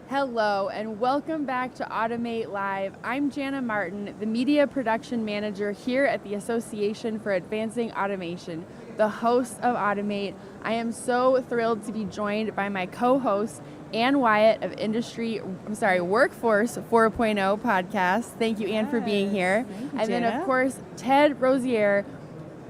Hello and welcome back to Automate Live. I'm Jana Martin, the Media Production Manager here at the Association for Advancing Automation, the host of Automate. I am so thrilled to be joined by my co-host, Ann Wyatt of Workforce 4.0 podcast. Thank you, Ann, for being here. Thank you, and Jana. then, of course, Ted Rosier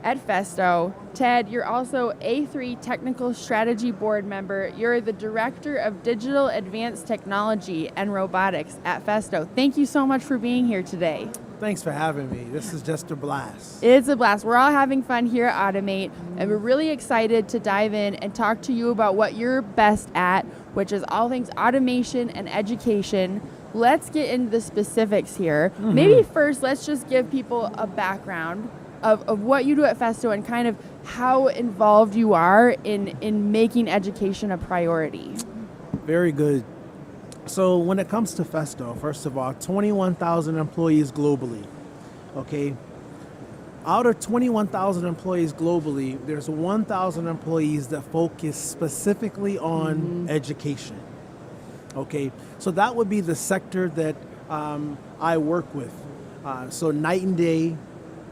at Festo. Ted, you're also A3 Technical Strategy Board member. You're the Director of Digital Advanced Technology and Robotics at Festo. Thank you so much for being here today. Thanks for having me. This is just a blast. It's a blast. We're all having fun here at Automate, and we're really excited to dive in and talk to you about what you're best at, which is all things automation and education. Let's get into the specifics here. Maybe first, let's just give people a background of what you do at Festo and kind of how involved you are in making education a priority. Very good. So when it comes to Festo, first of all, 21,000 employees globally, okay? Out of 21,000 employees globally, there's 1,000 employees that focus specifically on education, okay? So that would be the sector that I work with. So night and day,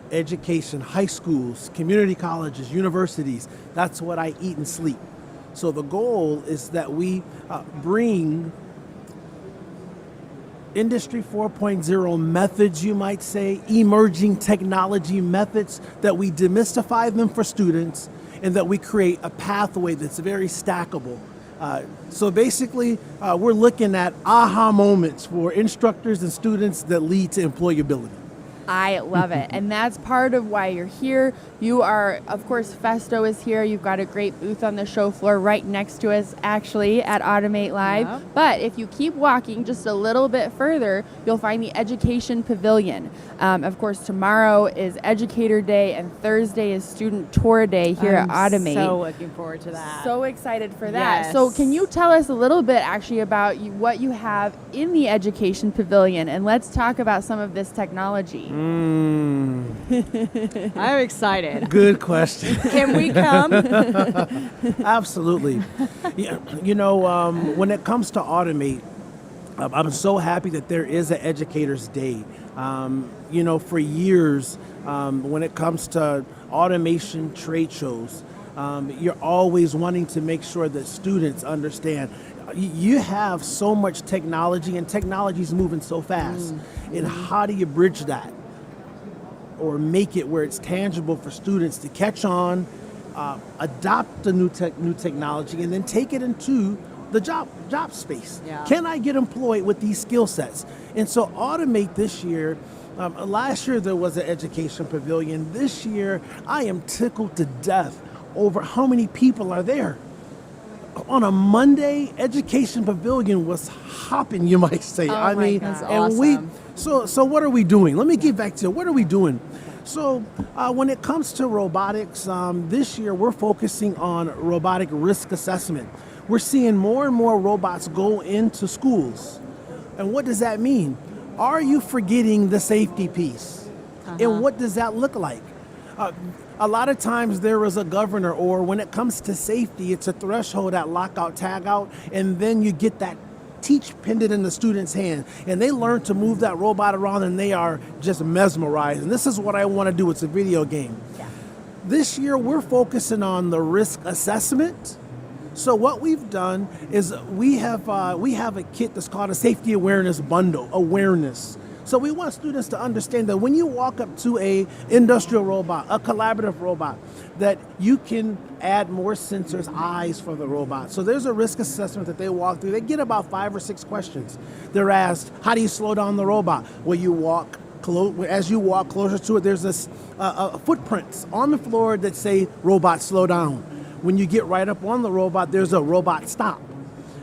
education, high schools, community colleges, universities, that's what I eat and sleep. So the goal is that we bring Industry 4.0 methods, you might say, emerging technology methods, that we demystify them for students and that we create a pathway that's very stackable. So basically, we're looking at aha moments for instructors and students that lead to employability. I love it. And that's part of why you're here. You are, of course, Festo is here. You've got a great booth on the show floor right next to us, actually, at Automate Live. Yep. But if you keep walking just a little bit further, you'll find the Education Pavilion. Of course, tomorrow is Educator Day and Thursday is Student Tour Day here at Automate. So looking forward to that. So excited for that. Yes. So can you tell us a little bit actually about what you have in the Education Pavilion, and let's talk about some of this technology. I'm excited. Good question. Can we come? Absolutely. Yeah, you know, when it comes to Automate, I'm so happy that there is an Educators Day. You know, for years, when it comes to automation trade shows, you're always wanting to make sure that students understand you have so much technology and technology is moving so fast. And how do you bridge that or make it where it's tangible for students to catch on, adopt the new technology, and then take it into the job space? Yeah. Can I get employed with these skill sets? And so Automate this year, last year there was an education pavilion. This year I am tickled to death over how many people are there. On a Monday, Education Pavilion was hopping, you might say. Oh my God. That's and awesome. so what are we doing? Let me get back to what are we doing? So when it comes to robotics, this year we're focusing on robotic risk assessment. We're seeing more and more robots go into schools. And what does that mean? Are you forgetting the safety piece? And what does that look like? A lot of times there is a governor, or when it comes to safety, it's a threshold at lockout, tagout, and then you get that teach pendant in the student's hand, and they learn to move that robot around, and they are just mesmerized. And this is what I want to do. It's a video game. Yeah. This year, we're focusing on the risk assessment. So what we've done is we have a kit that's called a safety awareness bundle, awareness. So we want students to understand that when you walk up to a industrial robot, a collaborative robot, that you can add more sensors, eyes for the robot. So there's a risk assessment that they walk through. They get about 5 or 6 questions. They're asked, how do you slow down the robot? Well, you walk as you walk closer to it, there's this footprints on the floor that say robot slow down. When you get right up on the robot, there's a robot stop.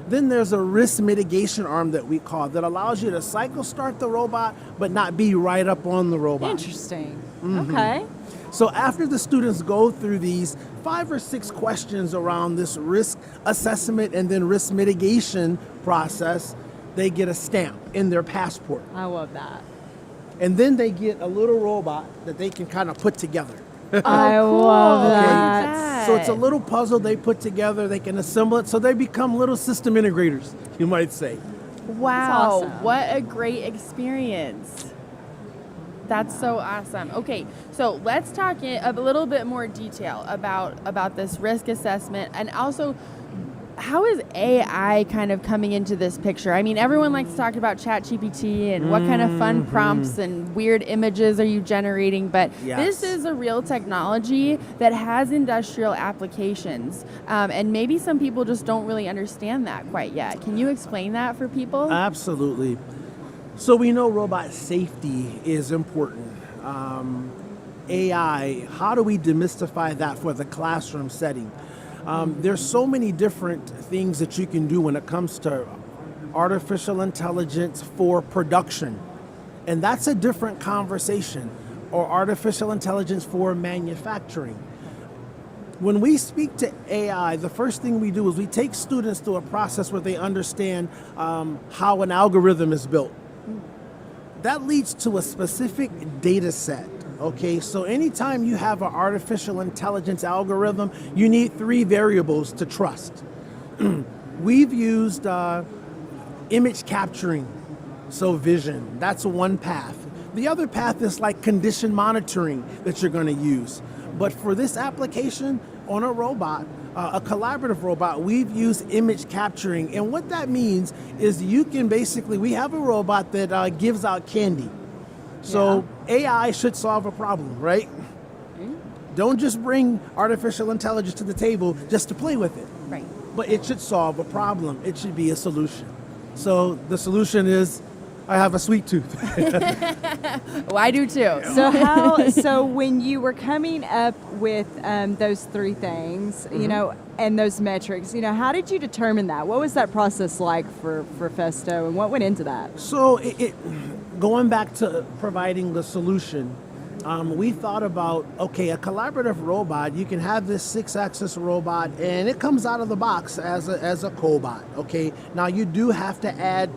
Then there's a risk mitigation arm that we call that allows you to cycle start the robot, but not be right up on the robot. Interesting. Okay. So after the students go through these 5 or 6 questions around this risk assessment and then risk mitigation process, they get a stamp in their passport. I love that. And then they get a little robot that they can kind of put together. I love that. So it's a little puzzle they put together, they can assemble it, so they become little system integrators, you might say. Wow, awesome. what a great experience. That's so awesome. Okay, so let's talk in a little bit more detail about this risk assessment, and also how is AI kind of coming into this picture? I mean, everyone likes to talk about ChatGPT and what kind of fun prompts and weird images are you generating, but Yes. this is a real technology that has industrial applications, and maybe some people just don't really understand that quite yet. Can you explain that for people? Absolutely. So we know robot safety is important. AI, how do we demystify that for the classroom setting? There's so many different things that you can do when it comes to artificial intelligence for production. And that's a different conversation, or artificial intelligence for manufacturing. When we speak to AI, the first thing we do is we take students through a process where they understand how an algorithm is built. That leads to a specific data set. Okay, so anytime you have an artificial intelligence algorithm, you need 3 variables to trust. We've used image capturing, so vision. That's one path. The other path is like condition monitoring that you're going to use. But for this application on a robot, a collaborative robot, we've used image capturing. And what that means is you can basically, we have a robot that gives out candy. So AI should solve a problem, right? Don't just bring artificial intelligence to the table just to play with it. Right. But it should solve a problem. It should be a solution. So the solution is, I have a sweet tooth. Well, I do too. So when you were coming up with those 3 things, you know, and those metrics, you know, how did you determine that? What was that process like for Festo, and what went into that? So going back to providing the solution, we thought about, okay, a collaborative robot, you can have this 6-axis robot and it comes out of the box as a cobot, okay? Now you do have to add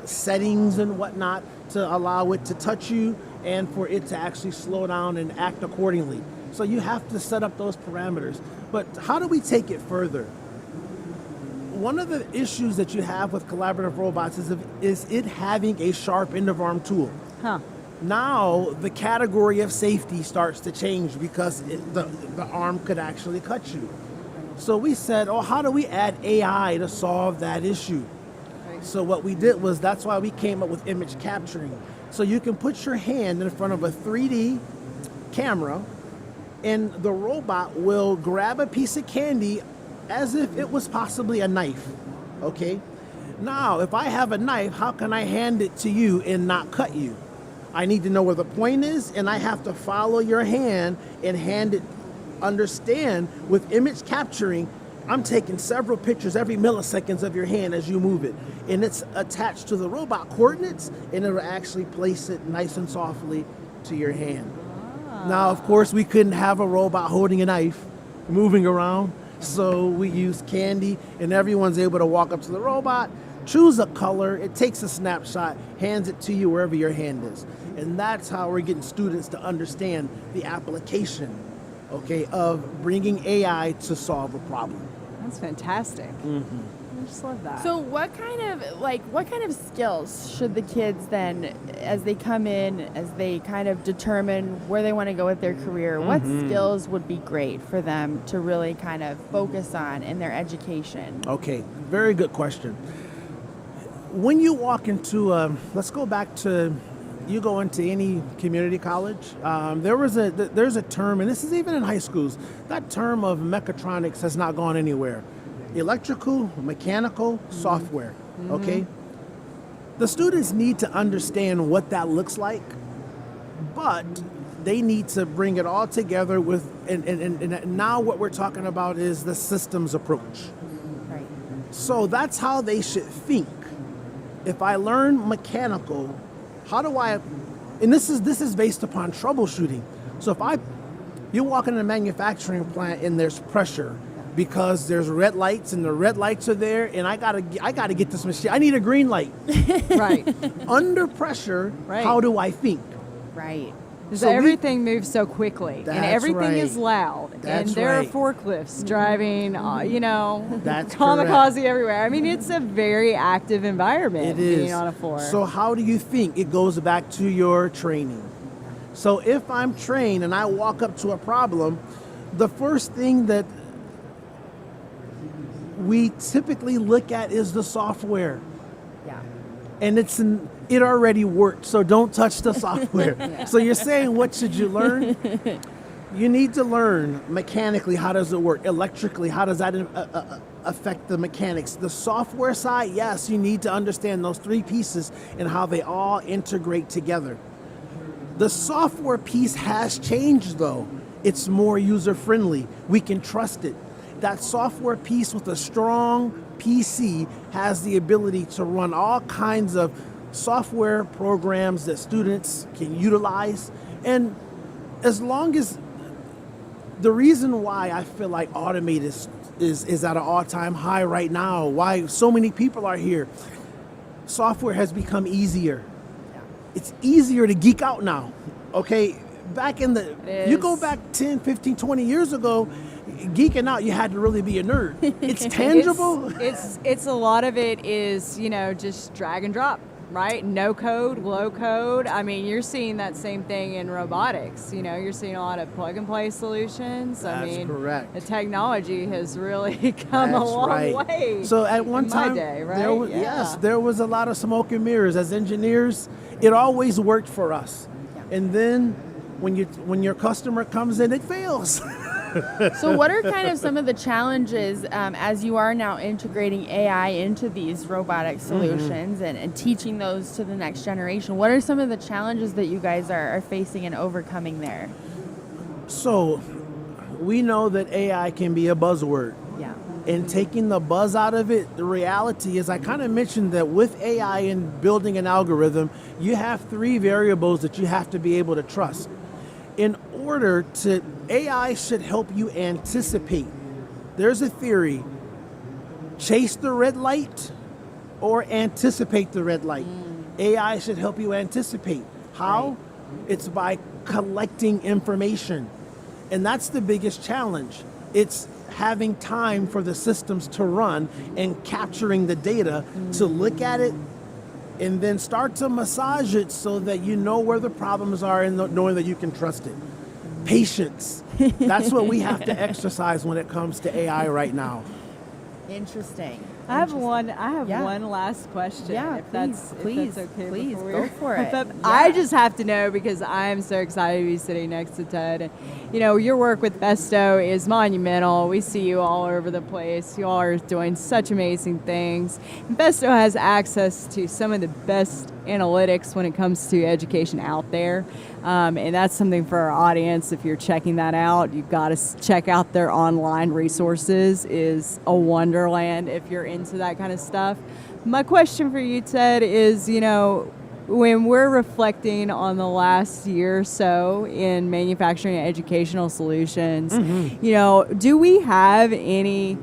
settings and whatnot to allow it to touch you and for it to actually slow down and act accordingly. So you have to set up those parameters. But how do we take it further? One of the issues that you have with collaborative robots is it having a sharp end of arm tool. Huh. Now the category of safety starts to change because the arm could actually cut you. So we said, oh, how do we add AI to solve that issue? So what we did was, that's why we came up with image capturing. So you can put your hand in front of a 3D camera and the robot will grab a piece of candy as if it was possibly a knife, okay? Now, if I have a knife, how can I hand it to you and not cut you? I need to know where the point is, and I have to follow your hand and hand it. Understand, with image capturing, I'm taking several pictures every milliseconds of your hand as you move it. And it's attached to the robot coordinates, and it'll actually place it nice and softly to your hand. Now, of course, we couldn't have a robot holding a knife, moving around. So we use candy, and everyone's able to walk up to the robot, choose a color, it takes a snapshot, hands it to you wherever your hand is. And that's how we're getting students to understand the application, okay, of bringing AI to solve a problem. That's fantastic. I just love that. So what kind of skills should the kids then, as they come in, as they kind of determine where they want to go with their career, what skills would be great for them to really kind of focus on in their education? Okay, very good question. When you walk into, let's go back to, you go into any community college, there's a term, and this is even in high schools, that term of mechatronics has not gone anywhere. Electrical, mechanical, software, okay? The students need to understand what that looks like, but they need to bring it all together with, and now what we're talking about is the systems approach. Right. So that's how they should think. If I learn mechanical, how do I, and this is based upon troubleshooting. So if you walk in a manufacturing plant and there's pressure because there's red lights and the red lights are there, and I gotta get this machine. I need a green light. Right. Under pressure, Right. how do I think? Right. So everything moves so quickly, and That's everything is right. loud, That's and there right. are forklifts driving, That's kamikaze everywhere. I mean, it's a very active environment It is. being on a floor. So how do you think it goes back to your training? So if I'm trained and I walk up to a problem, the first thing that we typically look at is the software. Yeah. And it already worked, so don't touch the software. So you're saying, what should you learn? You need to learn mechanically, how does it work? Electrically, how does that affect the mechanics? The software side, yes, you need to understand those three pieces and how they all integrate together. The software piece has changed though. It's more user-friendly. We can trust it. That software piece with a strong PC has the ability to run all kinds of software programs that students can utilize. And as long as the reason why I feel like Automate is at an all-time high right now, why so many people are here, software has become easier. It's easier to geek out now. Okay, back in you go back 10, 15, 20 years ago, geeking out, you had to really be a nerd. It's tangible. It's a lot of it is, just drag and drop, right? No code, low code. I mean, you're seeing that same thing in robotics. You're seeing a lot of plug and play solutions. That's correct. The technology has really come a long way. So at one in time, my day, right? yes, there was a lot of smoke and mirrors. As engineers, it always worked for us. And then when your customer comes in, it fails. So what are kind of some of the challenges as you are now integrating AI into these robotic solutions and teaching those to the next generation? What are some of the challenges that you guys are facing and overcoming there? So we know that AI can be a buzzword. Yeah. And taking the buzz out of it, the reality is I kind of mentioned that with AI and building an algorithm, you have three variables that you have to be able to trust. In order to, AI should help you anticipate. There's a theory, chase the red light or anticipate the red light. AI should help you anticipate. How? Right. It's by collecting information. And that's the biggest challenge. It's having time for the systems to run and capturing the data to look at it and then start to massage it so that you know where the problems are and knowing that you can trust it. Patience. That's what we have to exercise when it comes to AI right now. Interesting. I have one last question. Yeah, if that's okay. Please go for it. But I just have to know because I am so excited to be sitting next to Ted. And, your work with Festo is monumental. We see you all over the place. You all are doing such amazing things. And Festo has access to some of the best analytics when it comes to education out there. And that's something for our audience. If you're checking that out, you've got to check out their online resources. Is a wonderland if you're into that kind of stuff. My question for you, Ted, is, when we're reflecting on the last year or so in manufacturing and educational solutions, do we have any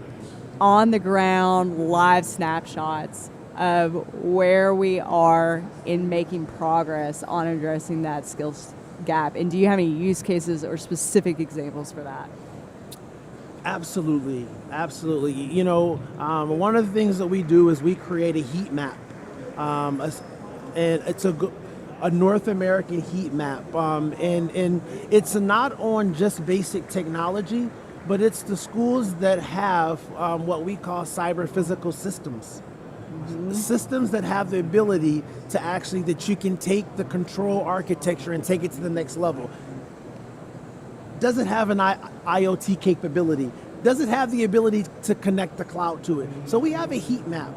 on-the-ground live snapshots of where we are in making progress on addressing that skills gap? And do you have any use cases or specific examples for that? Absolutely. One of the things that we do is we create a heat map. And it's a North American heat map. And it's not on just basic technology, but it's the schools that have what we call cyber physical systems. Systems that have the ability to actually, that you can take the control architecture and take it to the next level. Does it have an IoT capability? Does it have the ability to connect the cloud to it? So we have a heat map.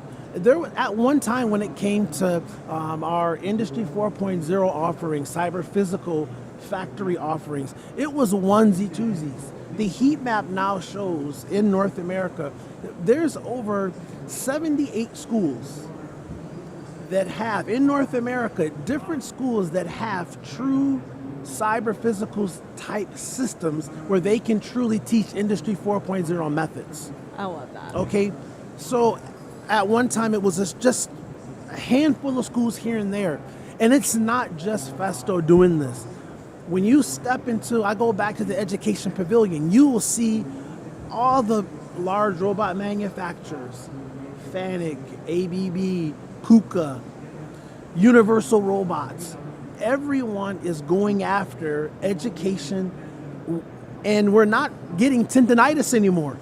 At one time when it came to our Industry 4.0 offerings, cyber physical factory offerings, it was onesie twosies. The heat map now shows in North America, there's over 78 schools that have, in North America, different schools that have true cyber physical type systems where they can truly teach Industry 4.0 methods. I love that. Okay, so at one time it was just a handful of schools here and there. And it's not just Festo doing this. when you step into, I go back to the education pavilion, you will see all the large robot manufacturers, Fanuc, ABB, KUKA, Universal Robots. Everyone is going after education, and we're not getting tendonitis anymore.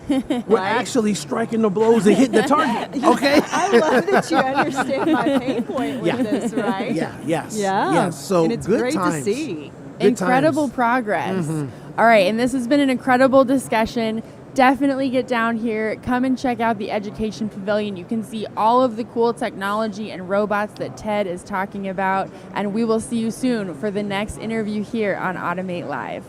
We're actually striking the blows and hitting the target. Okay? I love that you understand my pain point with this, right? Yeah, yes. Yeah. Yes. So and it's good great times. to see. Good Incredible times. progress. All right, and this has been an incredible discussion. Definitely get down here. Come and check out the Education Pavilion. You can see all of the cool technology and robots that Ted is talking about. And we will see you soon for the next interview here on Automate Live.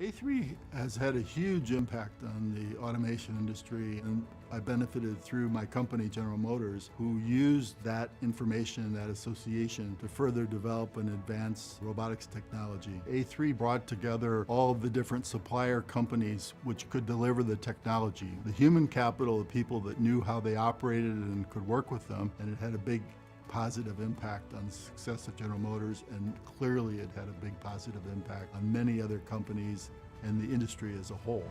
A3 has had a huge impact on the automation industry, and I benefited through my company, General Motors, who used that information and that association to further develop and advance robotics technology. A3 brought together all of the different supplier companies which could deliver the technology. The human capital of people that knew how they operated and could work with them, and it had a big positive impact on the success of General Motors, and clearly it had a big positive impact on many other companies and the industry as a whole.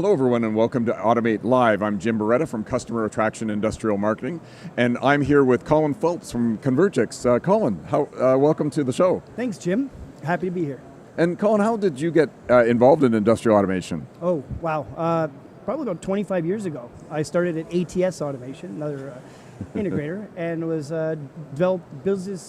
Hello everyone and welcome to Automate Live. I'm Jim Beretta from Customer Attraction Industrial Marketing, and I'm here with Colin Phelps from Convergix. Colin, welcome to the show. Thanks, Jim. Happy to be here. And Colin, how did you get involved in industrial automation? Oh, wow. Probably about 25 years ago. I started at ATS Automation, another integrator, and was developed business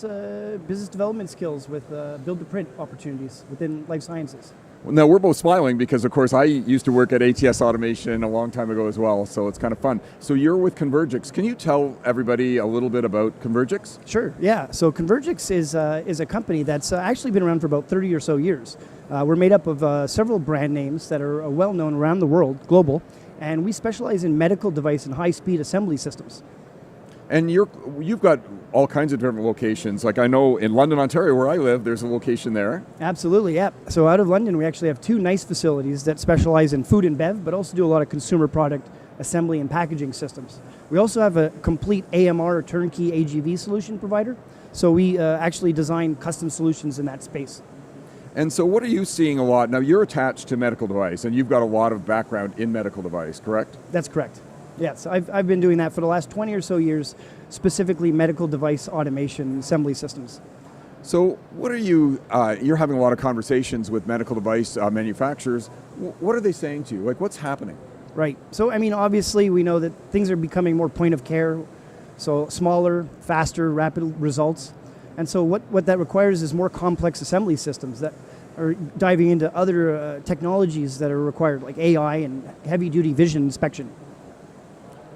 development skills with build-to-print opportunities within life sciences. Well, now we're both smiling because, of course, I used to work at ATS Automation a long time ago as well, so it's kind of fun. So you're with Convergix. Can you tell everybody a little bit about Convergix? Sure, yeah. So Convergix is a company that's actually been around for about 30 or so years. We're made up of several brand names that are well-known around the world, global, and we specialize in medical device and high-speed assembly systems. And you've got all kinds of different locations. Like I know in London, Ontario, where I live, there's a location there. Absolutely, yeah. So out of London, we actually have two nice facilities that specialize in food and bev, but also do a lot of consumer product assembly and packaging systems. We also have a complete AMR or turnkey AGV solution provider. So we actually design custom solutions in that space. And so what are you seeing a lot? Now you're attached to medical device and you've got a lot of background in medical device, correct? That's correct. Yes, I've been doing that for the last 20 or so years, specifically medical device automation assembly systems. So what are you, you're having a lot of conversations with medical device manufacturers. What are they saying to you? Like what's happening? Right, so I mean, obviously we know that things are becoming more point of care, so smaller, faster, rapid results. And so what that requires is more complex assembly systems that are diving into other technologies that are required, like AI and heavy duty vision inspection.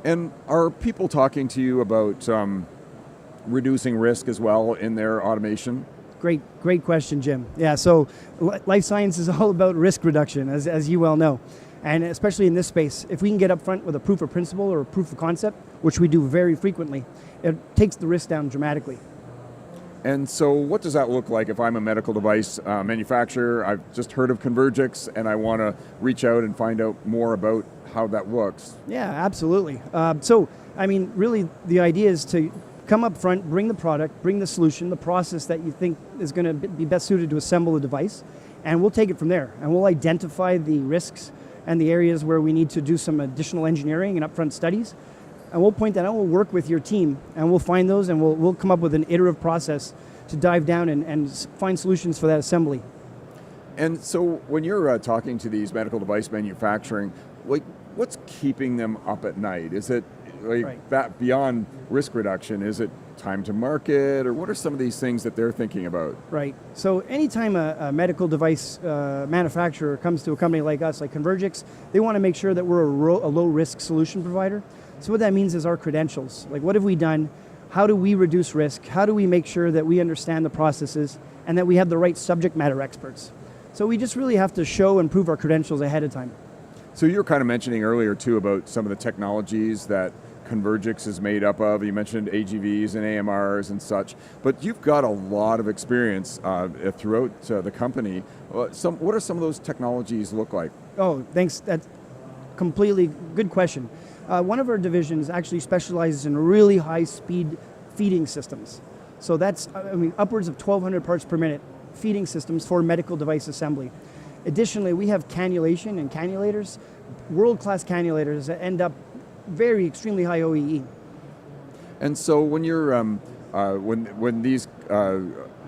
And are people talking to you about reducing risk as well in their automation? Great question, Jim. Yeah, so life science is all about risk reduction, as you well know. And especially in this space, if we can get up front with a proof of principle or a proof of concept, which we do very frequently, it takes the risk down dramatically. And so what does that look like if I'm a medical device manufacturer? I've just heard of Convergix and I want to reach out and find out more about how that looks. Yeah, absolutely. So, I mean, really the idea is to come up front, bring the product, bring the solution, the process that you think is going to be best suited to assemble a device, and we'll take it from there. And we'll identify the risks and the areas where we need to do some additional engineering and upfront studies. And we'll point that out, we'll work with your team, and we'll find those, and we'll come up with an iterative process to dive down and find solutions for that assembly. And so when you're talking to these medical device manufacturing, like what's keeping them up at night? Is it like that beyond risk reduction? Is it time to market, or what are some of these things that they're thinking about? Right, so anytime a medical device manufacturer comes to a company like us, like Convergix, they want to make sure that we're a low risk solution provider. So what that means is our credentials. Like what have we done? How do we reduce risk? How do we make sure that we understand the processes and that we have the right subject matter experts? So we just really have to show and prove our credentials ahead of time. So you were kind of mentioning earlier too about some of the technologies that Convergix is made up of. You mentioned AGVs and AMRs and such, but you've got a lot of experience throughout the company. What are some of those technologies look like? Oh, thanks. That's completely good question. One of our divisions actually specializes in really high-speed feeding systems. So that's, upwards of 1,200 parts per minute feeding systems for medical device assembly. Additionally, we have cannulation and cannulators, world-class cannulators that end up very extremely high OEE. And so when you're, when these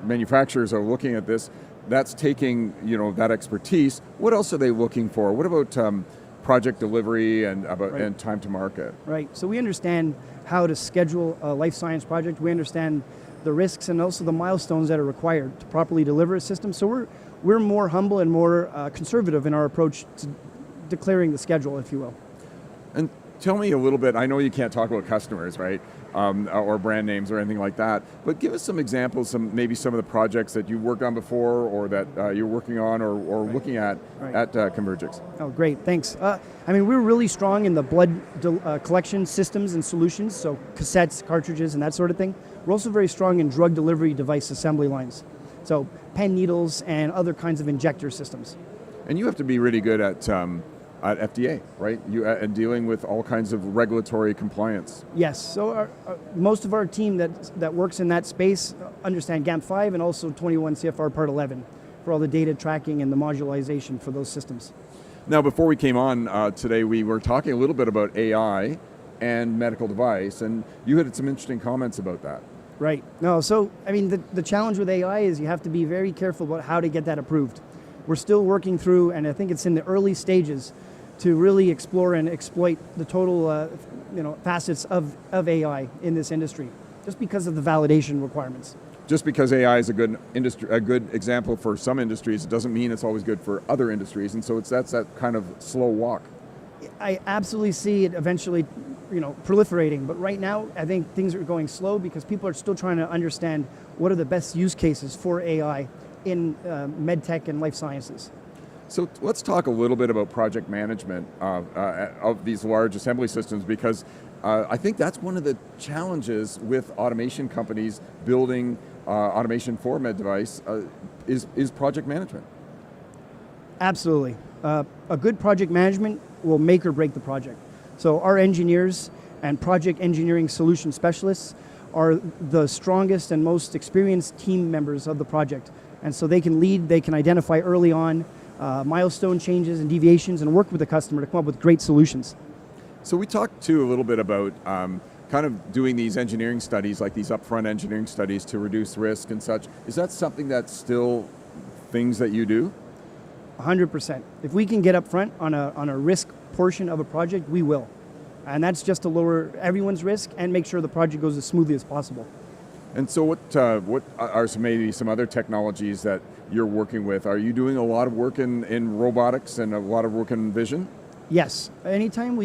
manufacturers are looking at this, that's taking that expertise. What else are they looking for? What about project delivery and and time to market? Right. So we understand how to schedule a life science project. We understand the risks and also the milestones that are required to properly deliver a system. So we're more humble and more conservative in our approach to declaring the schedule, if you will. And tell me a little bit. I know you can't talk about customers, right? Or brand names or anything like that. But give us some examples, maybe some of the projects that you've worked on before, or that you're working on, or looking at Convergix. Oh, great, thanks. We're really strong in the blood collection systems and solutions, so cassettes, cartridges, and that sort of thing. We're also very strong in drug delivery device assembly lines, so pen needles and other kinds of injector systems. And you have to be really good at FDA, right? And dealing with all kinds of regulatory compliance. Yes, so most of our team that works in that space understand GAMP5 and also 21 CFR Part 11 for all the data tracking and the modularization for those systems. Now, before we came on today, we were talking a little bit about AI and medical device, and you had some interesting comments about that. Right. No, so, I mean, the challenge with AI is you have to be very careful about how to get that approved. We're still working through, and I think it's in the early stages, to really explore and exploit the total facets of AI in this industry, just because of the validation requirements. Just because AI is a good example for some industries, it doesn't mean it's always good for other industries, and so that's that kind of slow walk. I absolutely see it eventually, proliferating. But right now, I think things are going slow because people are still trying to understand what are the best use cases for AI in med tech and life sciences. So let's talk a little bit about project management of these large assembly systems, because I think that's one of the challenges with automation companies building automation for med device is project management. Absolutely. A good project management will make or break the project. So our engineers and project engineering solution specialists are the strongest and most experienced team members of the project. And so they can lead, they can identify early on milestone changes and deviations and work with the customer to come up with great solutions. So we talked too a little bit about kind of doing these engineering studies, like these upfront engineering studies to reduce risk and such. Is that something that's still things that you do? 100%. If we can get up front on a risk portion of a project, we will. And that's just to lower everyone's risk and make sure the project goes as smoothly as possible. And so what are maybe some other technologies that you're working with? Are you doing a lot of work in robotics and a lot of work in vision? Yes. Anytime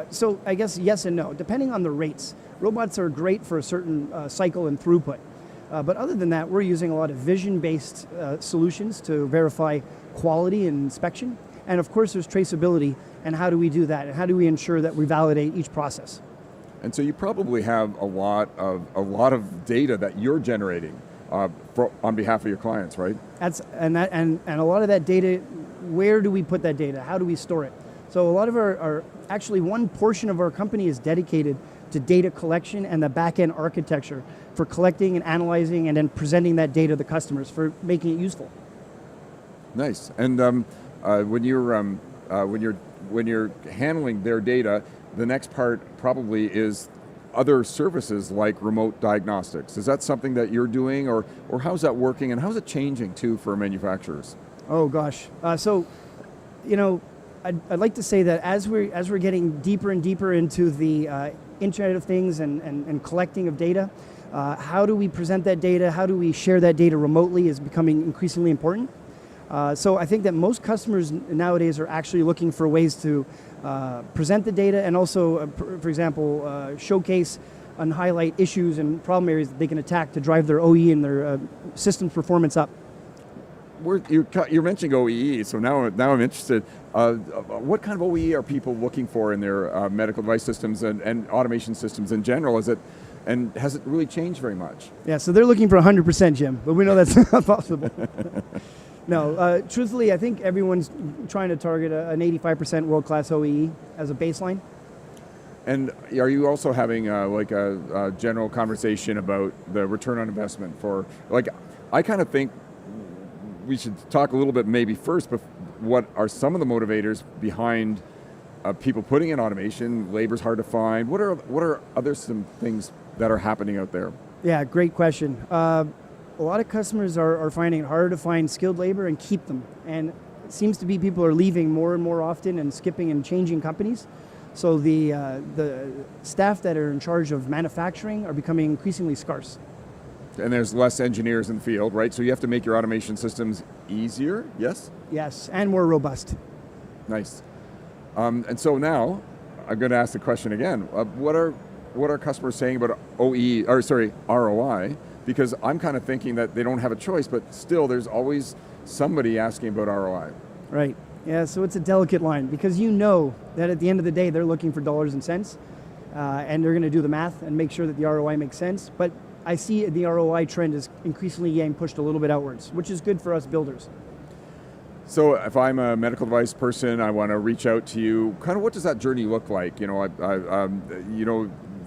so I guess yes and no, depending on the rates. Robots are great for a certain cycle and throughput. But other than that, we're using a lot of vision-based solutions to verify quality and inspection. And of course, there's traceability. And how do we do that? And how do we ensure that we validate each process? And so you probably have a lot of data that you're generating on behalf of your clients, right? And a lot of that data, where do we put that data? How do we store it? So a lot of our actually one portion of our company is dedicated to data collection and the back-end architecture for collecting and analyzing and then presenting that data to the customers for making it useful. Nice. And when you're handling their data, the next part probably is other services like remote diagnostics. Is that something that you're doing, or how's that working, and how's it changing too for manufacturers? Oh gosh. I'd like to say that as we're getting deeper and deeper into the Internet of Things and collecting of data, how do we present that data? How do we share that data remotely is becoming increasingly important. So I think that most customers nowadays are actually looking for ways to present the data and also, for example, showcase and highlight issues and problem areas that they can attack to drive their OE and their systems performance up. You're mentioning OEE, so now I'm interested. What kind of OEE are people looking for in their medical device systems and automation systems in general? And has it really changed very much? Yeah, so they're looking for 100%, Jim, but we know that's not possible. No, truthfully, I think everyone's trying to target an 85% world-class OEE as a baseline. And are you also having a general conversation about the return on investment for, I kind of think we should talk a little bit maybe first, but what are some of the motivators behind people putting in automation? Labor's hard to find. What are other some things that are happening out there? Yeah, great question. A lot of customers are finding it harder to find skilled labor and keep them. And it seems to be people are leaving more and more often and skipping and changing companies. So the staff that are in charge of manufacturing are becoming increasingly scarce. And there's less engineers in the field, right? So you have to make your automation systems easier, yes? Yes, and more robust. Nice. And so now, I'm going to ask the question again. What are customers saying about ROI? Because I'm kind of thinking that they don't have a choice, but still there's always somebody asking about ROI. Right. Yeah, so it's a delicate line because you know that at the end of the day they're looking for dollars and cents and they're going to do the math and make sure that the ROI makes sense. But I see the ROI trend is increasingly getting pushed a little bit outwards, which is good for us builders. So if I'm a medical device person, I want to reach out to you. Kind of what does that journey look like?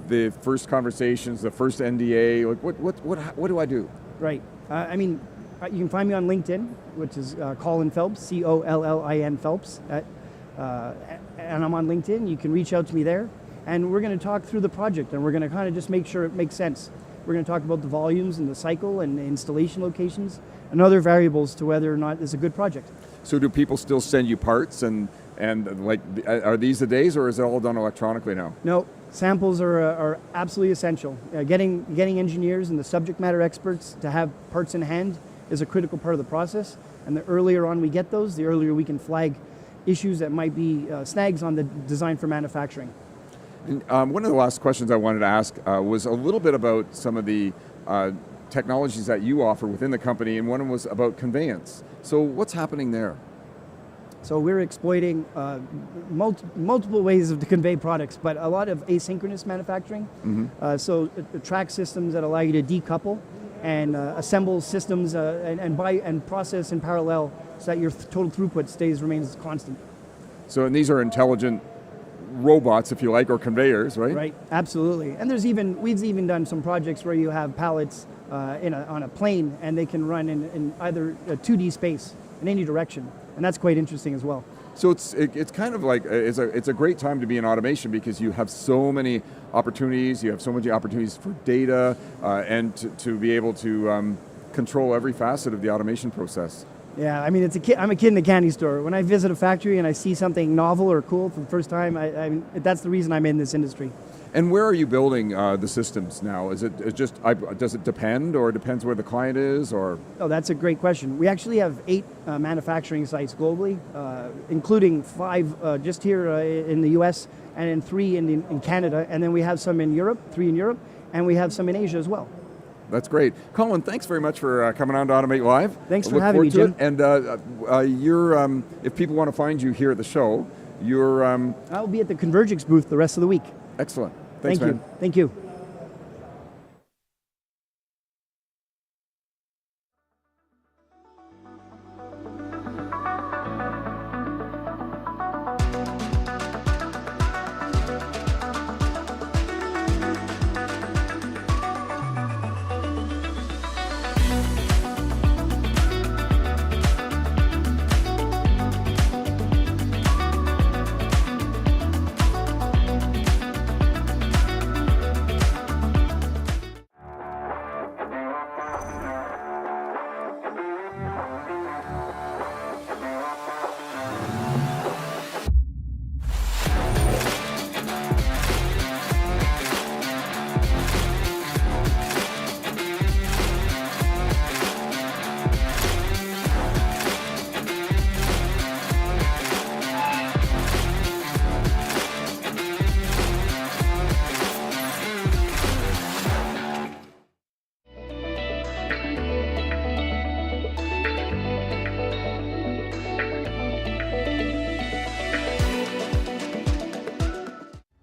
The first conversations, the first NDA. Like what do I do? Right. You can find me on LinkedIn, which is Colin Phelps, Collin Phelps. and I'm on LinkedIn. You can reach out to me there, and we're going to talk through the project, and we're going to kind of just make sure it makes sense. We're going to talk about the volumes and the cycle and the installation locations and other variables to whether or not it's a good project. So do people still send you parts and like, are these the days, or is it all done electronically now? No, samples are absolutely essential. Getting engineers and the subject matter experts to have parts in hand is a critical part of the process. And the earlier on we get those, the earlier we can flag issues that might be snags on the design for manufacturing. And, one of the last questions I wanted to ask was a little bit about some of the technologies that you offer within the company, and one was about conveyance. So what's happening there? So we're exploiting multiple ways to convey products, but a lot of asynchronous manufacturing. So track systems that allow you to decouple and assemble systems and process in parallel so that your total throughput remains constant. So, and these are intelligent robots, if you like, or conveyors, right? Right, absolutely. And we've even done some projects where you have pallets on a plane, and they can run in either a 2D space in any direction, and that's quite interesting as well. So it's kind of like it's a great time to be in automation because you have so many opportunities. You have so many opportunities for data and to be able to control every facet of the automation process. Yeah, I mean, I'm a kid in a candy store. When I visit a factory and I see something novel or cool for the first time, that's the reason I'm in this industry. And where are you building the systems now? Does it depend, or it depends where the client is, or? Oh, that's a great question. We actually have 8 manufacturing sites globally, including 5 just here in the U.S. and then 3 in Canada, and then we have some in Europe, 3 in Europe, and we have some in Asia as well. That's great. Colin, thanks very much for coming on to Automate Live. Thanks for having me, Jim. And if people want to find you here at the show, you're... I'll be at the Convergix booth the rest of the week. Excellent. Thanks, Thank man. you. Thank you.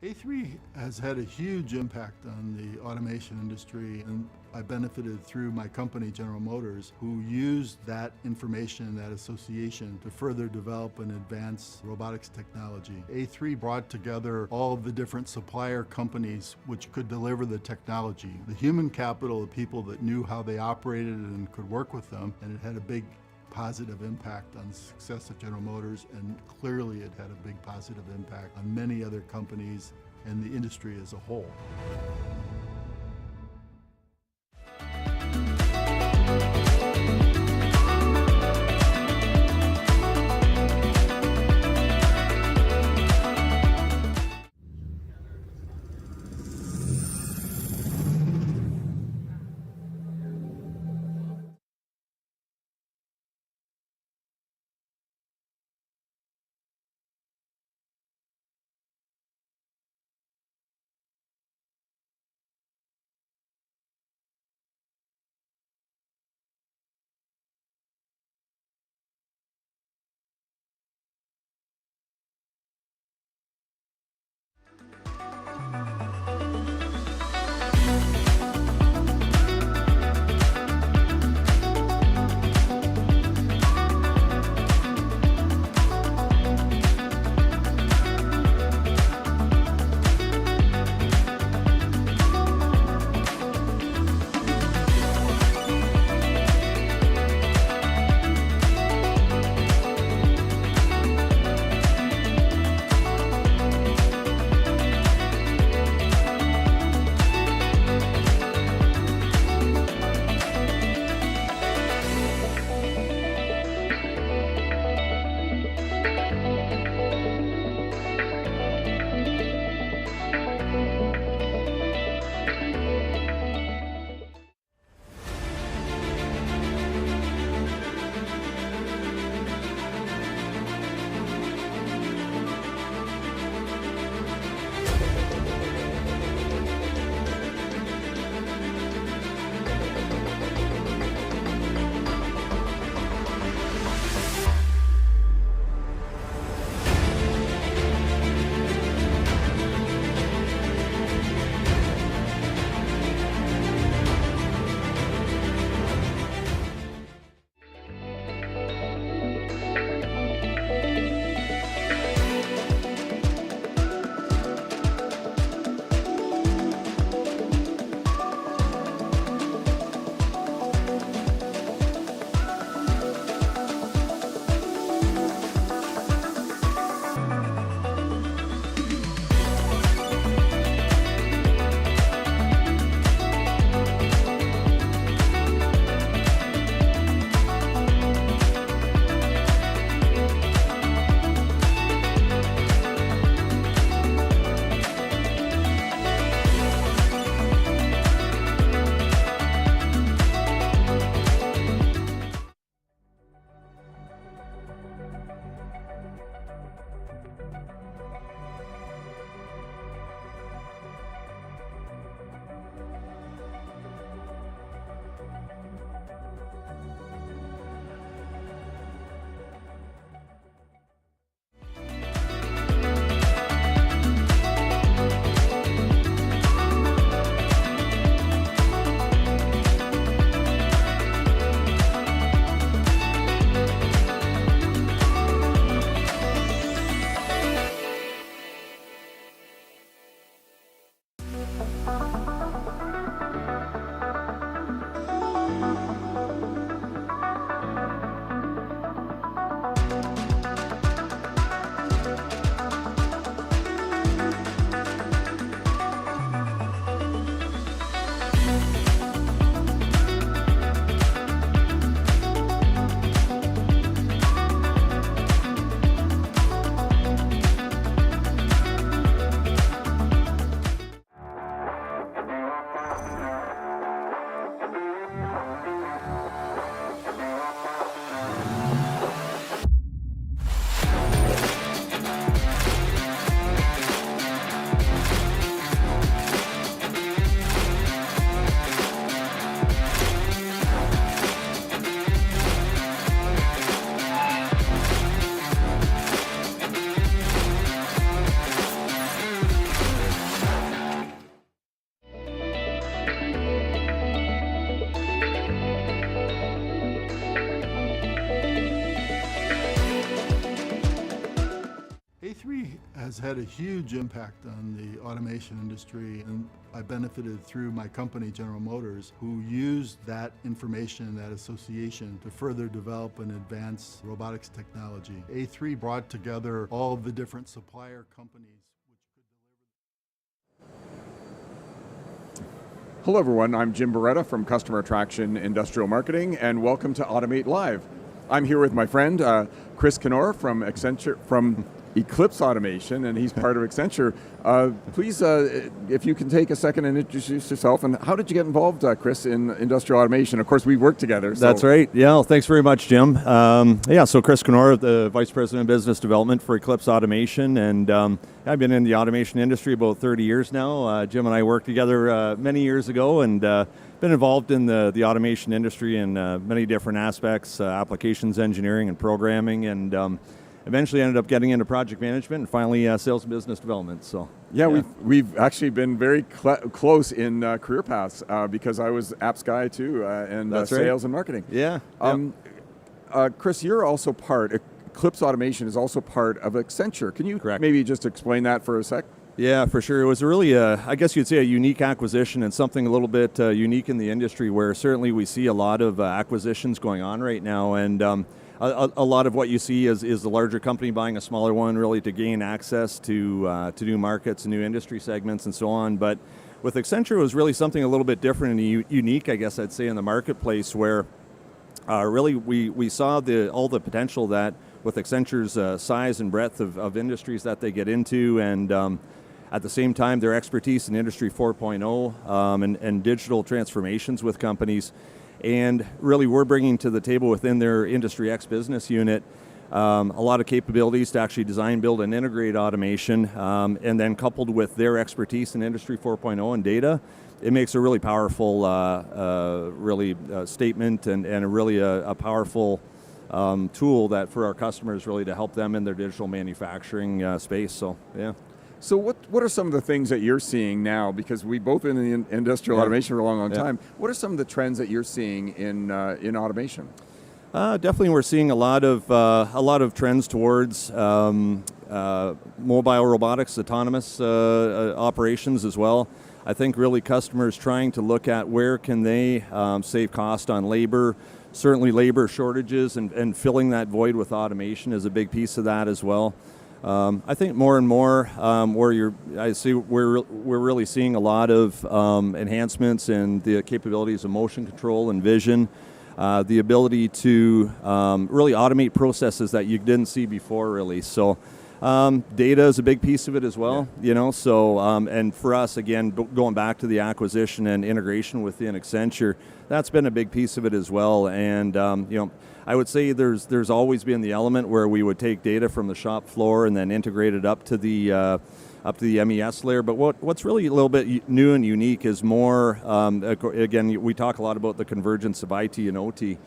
A3 has had a huge impact on the automation industry, and I benefited through my company, General Motors, who used that information, that association, to further develop and advance robotics technology. A3 brought together all of the different supplier companies which could deliver the technology. The human capital, the people that knew how they operated and could work with them, and it had a big positive impact on the success of General Motors, and clearly it had a big positive impact on many other companies and the industry as a whole. has had a huge impact on the automation industry, and I benefited through my company, General Motors, who used that information, that association, to further develop and advance robotics technology. A3 brought together all of the different supplier companies. Hello everyone, I'm Jim Beretta from Customer Attraction Industrial Marketing, and welcome to Automate Live. I'm here with my friend Chris Knorr from Accenture, from Eclipse Automation, and he's part of Accenture. Please, if you can take a second and introduce yourself, and how did you get involved, Chris, in industrial automation? Of course, we work together. So. That's right. Yeah, well, thanks very much, Jim. So Chris Knorr, the Vice President of Business Development for Eclipse Automation, and I've been in the automation industry about 30 years now. Jim and I worked together many years ago, and been involved in the automation industry in many different aspects, applications engineering and programming, and eventually ended up getting into project management and finally sales and business development. So yeah. We've actually been very close in career paths because I was apps guy too, and sales and marketing. Yeah. Chris, you're also Eclipse Automation is also part of Accenture. Can you Correct. maybe just explain that for a sec? Yeah, for sure. It was really, I guess you'd say, a unique acquisition and something a little bit unique in the industry, where certainly we see a lot of acquisitions going on right now, and a lot of what you see is the larger company buying a smaller one, really to gain access to new markets, new industry segments, and so on. But with Accenture, it was really something a little bit different and unique, I guess I'd say, in the marketplace, where really we saw all the potential that with Accenture's size and breadth of industries that they get into, and at the same time, their expertise in Industry 4.0 and digital transformations with companies. And really, we're bringing to the table within their Industry X business unit a lot of capabilities to actually design, build, and integrate automation. And then coupled with their expertise in Industry 4.0 and data, it makes a really powerful statement and really a powerful tool that for our customers really to help them in their digital manufacturing space. So, yeah. So what are some of the things that you're seeing now? Because we've both been in the industrial automation for a long time. What are some of the trends that you're seeing in automation? Definitely, we're seeing a lot of trends towards mobile robotics, autonomous operations as well. I think really customers trying to look at where can they save cost on labor. Certainly, labor shortages and filling that void with automation is a big piece of that as well. I think more and more we're really seeing a lot of enhancements in the capabilities of motion control and vision, the ability to really automate processes that you didn't see before, really. So data is a big piece of it as well, So and for us, again, going back to the acquisition and integration within Accenture, that's been a big piece of it as well. And I would say there's always been the element where we would take data from the shop floor and then integrate it up to the MES layer. But what's really a little bit new and unique is more, again, we talk a lot about the convergence of IT and OT,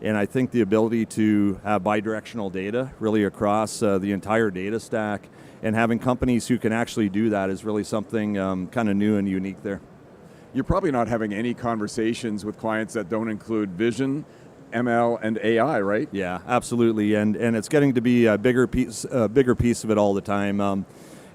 and I think the ability to have bidirectional data really across the entire data stack, and having companies who can actually do that is really something kind of new and unique there. You're probably not having any conversations with clients that don't include vision, ML, and AI, right? Yeah, absolutely, and it's getting to be a bigger piece of it all the time.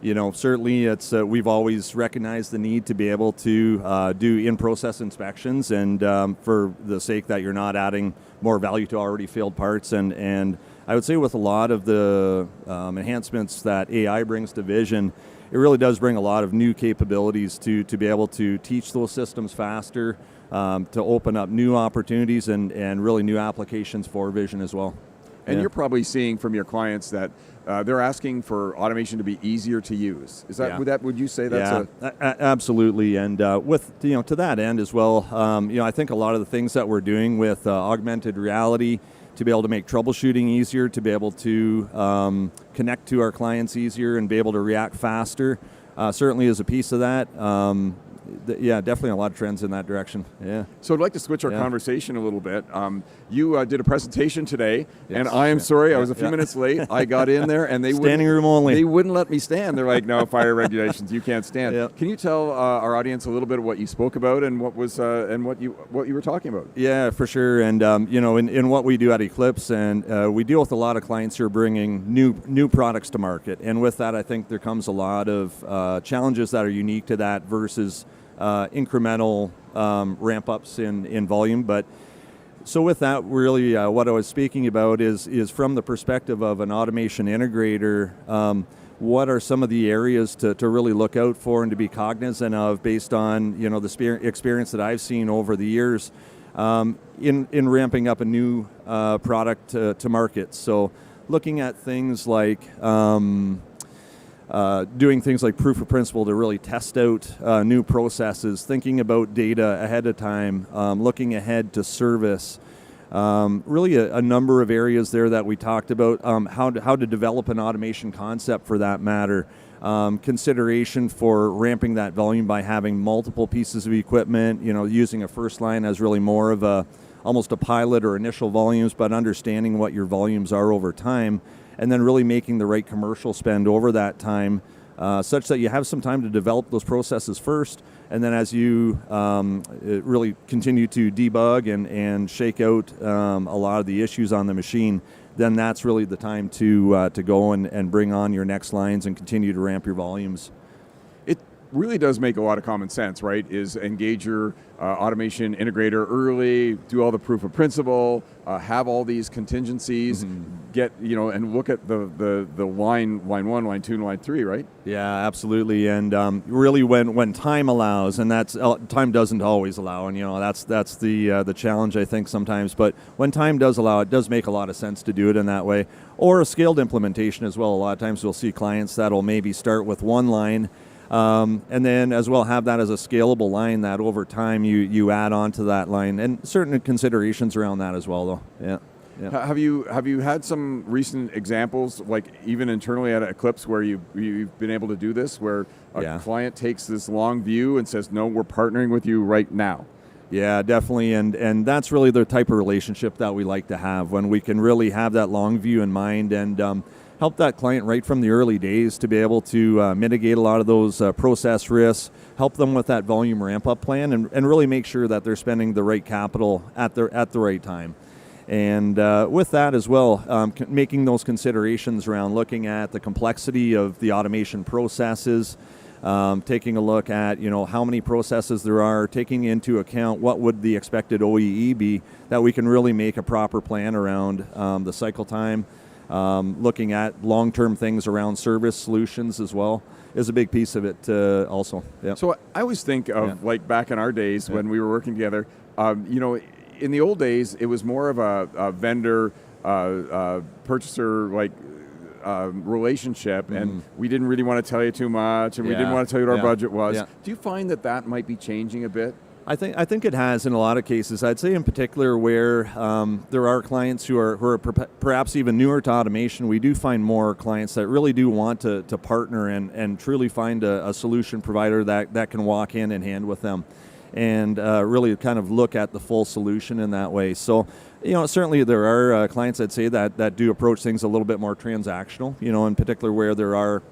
Certainly it's we've always recognized the need to be able to do in-process inspections, and for the sake that you're not adding more value to already failed parts, and I would say with a lot of the enhancements that AI brings to vision, it really does bring a lot of new capabilities to be able to teach those systems faster, to open up new opportunities and really new applications for vision as well. And you're probably seeing from your clients that they're asking for automation to be easier to use. Is that would you say that's absolutely? And with to that end as well, I think a lot of the things that we're doing with augmented reality to be able to make troubleshooting easier, to be able to connect to our clients easier and be able to react faster, certainly is a piece of that. definitely a lot of trends in that direction. Yeah. So I'd like to switch our conversation a little bit. You did a presentation today, and I am Yeah. sorry, I was a Yeah. few minutes late. I got in there, and they Standing room only. They wouldn't let me stand. They're like, "No, fire regulations, you can't stand." Yeah. Can you tell our audience a little bit of what you spoke about and what was and what you were talking about? Yeah, for sure. And in what we do at Eclipse, and we deal with a lot of clients who are bringing new products to market. And with that, I think there comes a lot of challenges that are unique to that versus incremental ramp ups in volume. But so with that, really, what I was speaking about is from the perspective of an automation integrator. What are some of the areas to really look out for and to be cognizant of based on the experience that I've seen over the years in ramping up a new product to market? So looking at things like doing things like proof of principle to really test out new processes, thinking about data ahead of time, looking ahead to service. Really a number of areas there that we talked about, how to develop an automation concept for that matter, consideration for ramping that volume by having multiple pieces of equipment, using a first line as really more of almost a pilot or initial volumes, but understanding what your volumes are over time, and then really making the right commercial spend over that time, such that you have some time to develop those processes first, and then as you really continue to debug and shake out a lot of the issues on the machine, then that's really the time to go and bring on your next lines and continue to ramp your volumes. It really does make a lot of common sense, right? Is engage your automation integrator early, do all the proof of principle, have all these contingencies, get and look at the line 1, line 2, and line 3, right? Yeah, absolutely, and really when time allows, and that's time doesn't always allow, and that's the challenge I think sometimes. But when time does allow, it does make a lot of sense to do it in that way, or a scaled implementation as well. A lot of times we'll see clients that'll maybe start with one line. And then as well have that as a scalable line that over time you add on to that line, and certain considerations around that as well, though. Yeah. Yeah. Have you had some recent examples, like even internally at Eclipse, where you've been able to do this, where a client takes this long view and says, "No, we're partnering with you right now"? Yeah, definitely, and that's really the type of relationship that we like to have, when we can really have that long view in mind and help that client right from the early days to be able to mitigate a lot of those process risks, help them with that volume ramp-up plan, and really make sure that they're spending the right capital at the right time. And with that as well, making those considerations around looking at the complexity of the automation processes, taking a look at how many processes there are, taking into account what would the expected OEE be, that we can really make a proper plan around the cycle time. Looking at long-term things around service solutions as well is a big piece of it also. Yeah. So I always think of like back in our days when we were working together, in the old days, it was more of a vendor purchaser relationship, and we didn't really want to tell you too much, and we didn't want to tell you what our budget was. Yeah. Do you find that might be changing a bit? I think it has in a lot of cases. I'd say in particular where there are clients who are perhaps even newer to automation, we do find more clients that really do want to partner and truly find a solution provider that can walk hand in hand with them and really kind of look at the full solution in that way. So, certainly there are clients, I'd say, that do approach things a little bit more transactional, in particular where there are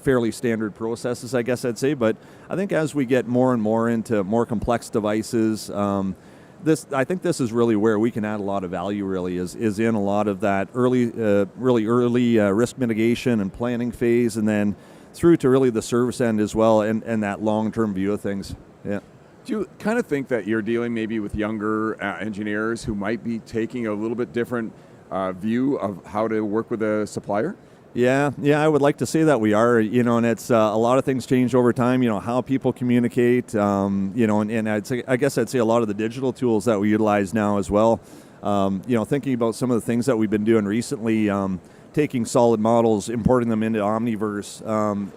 fairly standard processes, I guess I'd say. But I think as we get more and more into more complex devices, I think this is really where we can add a lot of value. Really, is in a lot of that really early risk mitigation and planning phase, and then through to really the service end as well, and that long-term view of things. Yeah. Do you kind of think that you're dealing maybe with younger engineers who might be taking a little bit different view of how to work with a supplier? Yeah, I would like to say that we are, and it's a lot of things change over time, how people communicate, and I guess I'd say a lot of the digital tools that we utilize now as well, thinking about some of the things that we've been doing recently, taking solid models, importing them into Omniverse,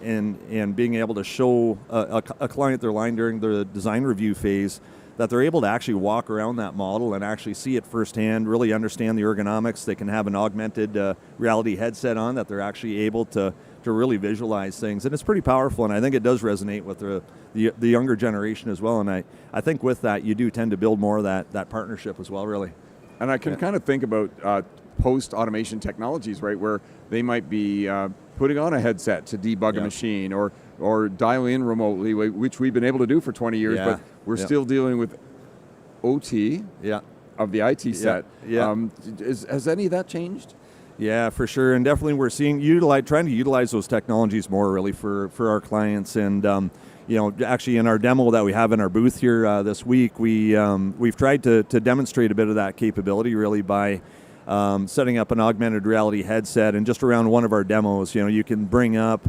and being able to show a client their line during the design review phase that they're able to actually walk around that model and actually see it firsthand, really understand the ergonomics. They can have an augmented reality headset on that they're actually able to really visualize things. And it's pretty powerful, and I think it does resonate with the younger generation as well. And I think with that, you do tend to build more of that partnership as well, really. And I can kind of think about post-automation technologies, right, where they might be putting on a headset to debug a machine or dial in remotely, which we've been able to do for 20 years, but we're still dealing with OT of the IT set. Has any of that changed? Yeah, for sure, and definitely we're seeing trying to utilize those technologies more really for our clients, and actually in our demo that we have in our booth here this week, we've tried to demonstrate a bit of that capability really by setting up an augmented reality headset, and just around one of our demos, you can bring up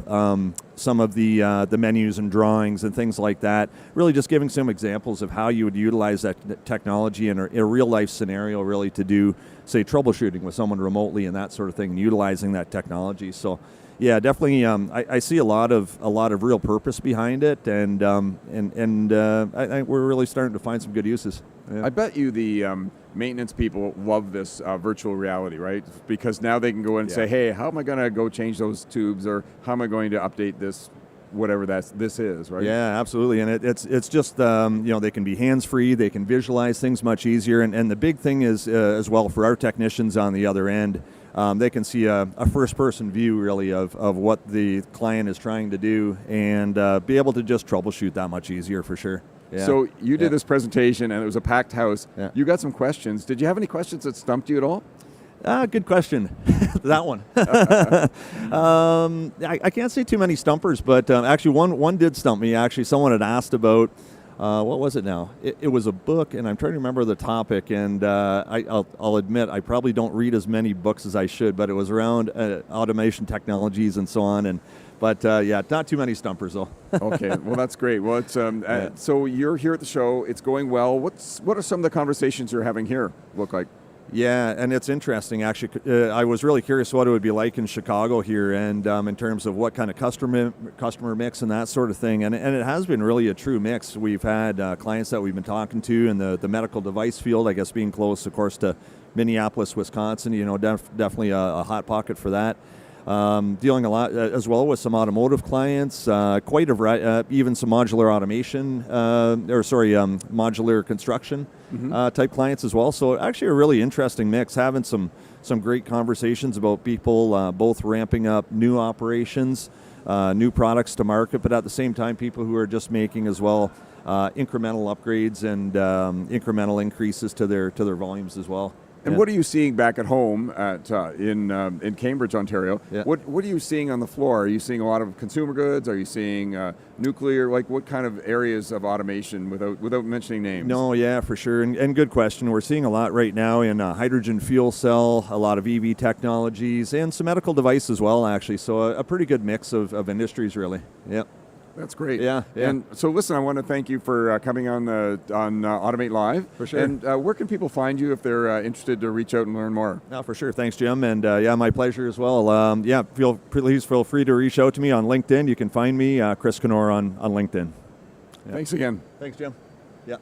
some of the menus and drawings and things like that. Really, just giving some examples of how you would utilize that technology in a real life scenario, really to do, say, troubleshooting with someone remotely and that sort of thing, and utilizing that technology. So, yeah, definitely, I see a lot of real purpose behind it, and I think we're really starting to find some good uses. Yeah. I bet you the maintenance people love this virtual reality, right? Because now they can go in and say, hey, how am I going to go change those tubes, or how am I going to update this, whatever this is, right? Yeah, absolutely. And it's just, they can be hands-free, they can visualize things much easier. And the big thing is, as well, for our technicians on the other end, they can see a first-person view, really, of what the client is trying to do, and be able to just troubleshoot that much easier, for sure. Yeah. So you did this presentation, and it was a packed house. Yeah. You got some questions. Did you have any questions that stumped you at all? Good question. That one. I can't say too many stumpers, but actually one did stump me. Actually, someone had asked about, what was it now? It was a book, and I'm trying to remember the topic, and I'll admit I probably don't read as many books as I should, but it was around automation technologies and so on. But not too many stumpers though. Okay, well that's great. Well, it's so you're here at the show. It's going well. What are some of the conversations you're having here look like? Yeah, and it's interesting actually. I was really curious what it would be like in Chicago here, and in terms of what kind of customer mix and that sort of thing. And it has been really a true mix. We've had clients that we've been talking to in the medical device field. I guess being close, of course, to Minneapolis, Wisconsin. Definitely a hot pocket for that. Dealing a lot as well with some automotive clients, quite a variety, even some modular automation, modular construction type clients as well. So actually a really interesting mix, having some great conversations about people both ramping up new operations, new products to market, but at the same time people who are just making as well incremental upgrades and incremental increases to their volumes as well. And what are you seeing back at home in Cambridge, Ontario? Yeah. What are you seeing on the floor? Are you seeing a lot of consumer goods? Are you seeing nuclear? Like what kind of areas of automation without mentioning names? No, yeah, for sure. And good question. We're seeing a lot right now in hydrogen fuel cell, a lot of EV technologies, and some medical device as well, actually. So a pretty good mix of industries, really. Yep. That's great. Yeah. And so listen, I want to thank you for coming on Automate Live. For sure. And where can people find you if they're interested to reach out and learn more? No, for sure. Thanks, Jim. And my pleasure as well. Please feel free to reach out to me on LinkedIn. You can find me, Chris Knorr, on LinkedIn. Yeah. Thanks again. Thanks, Jim. Yeah.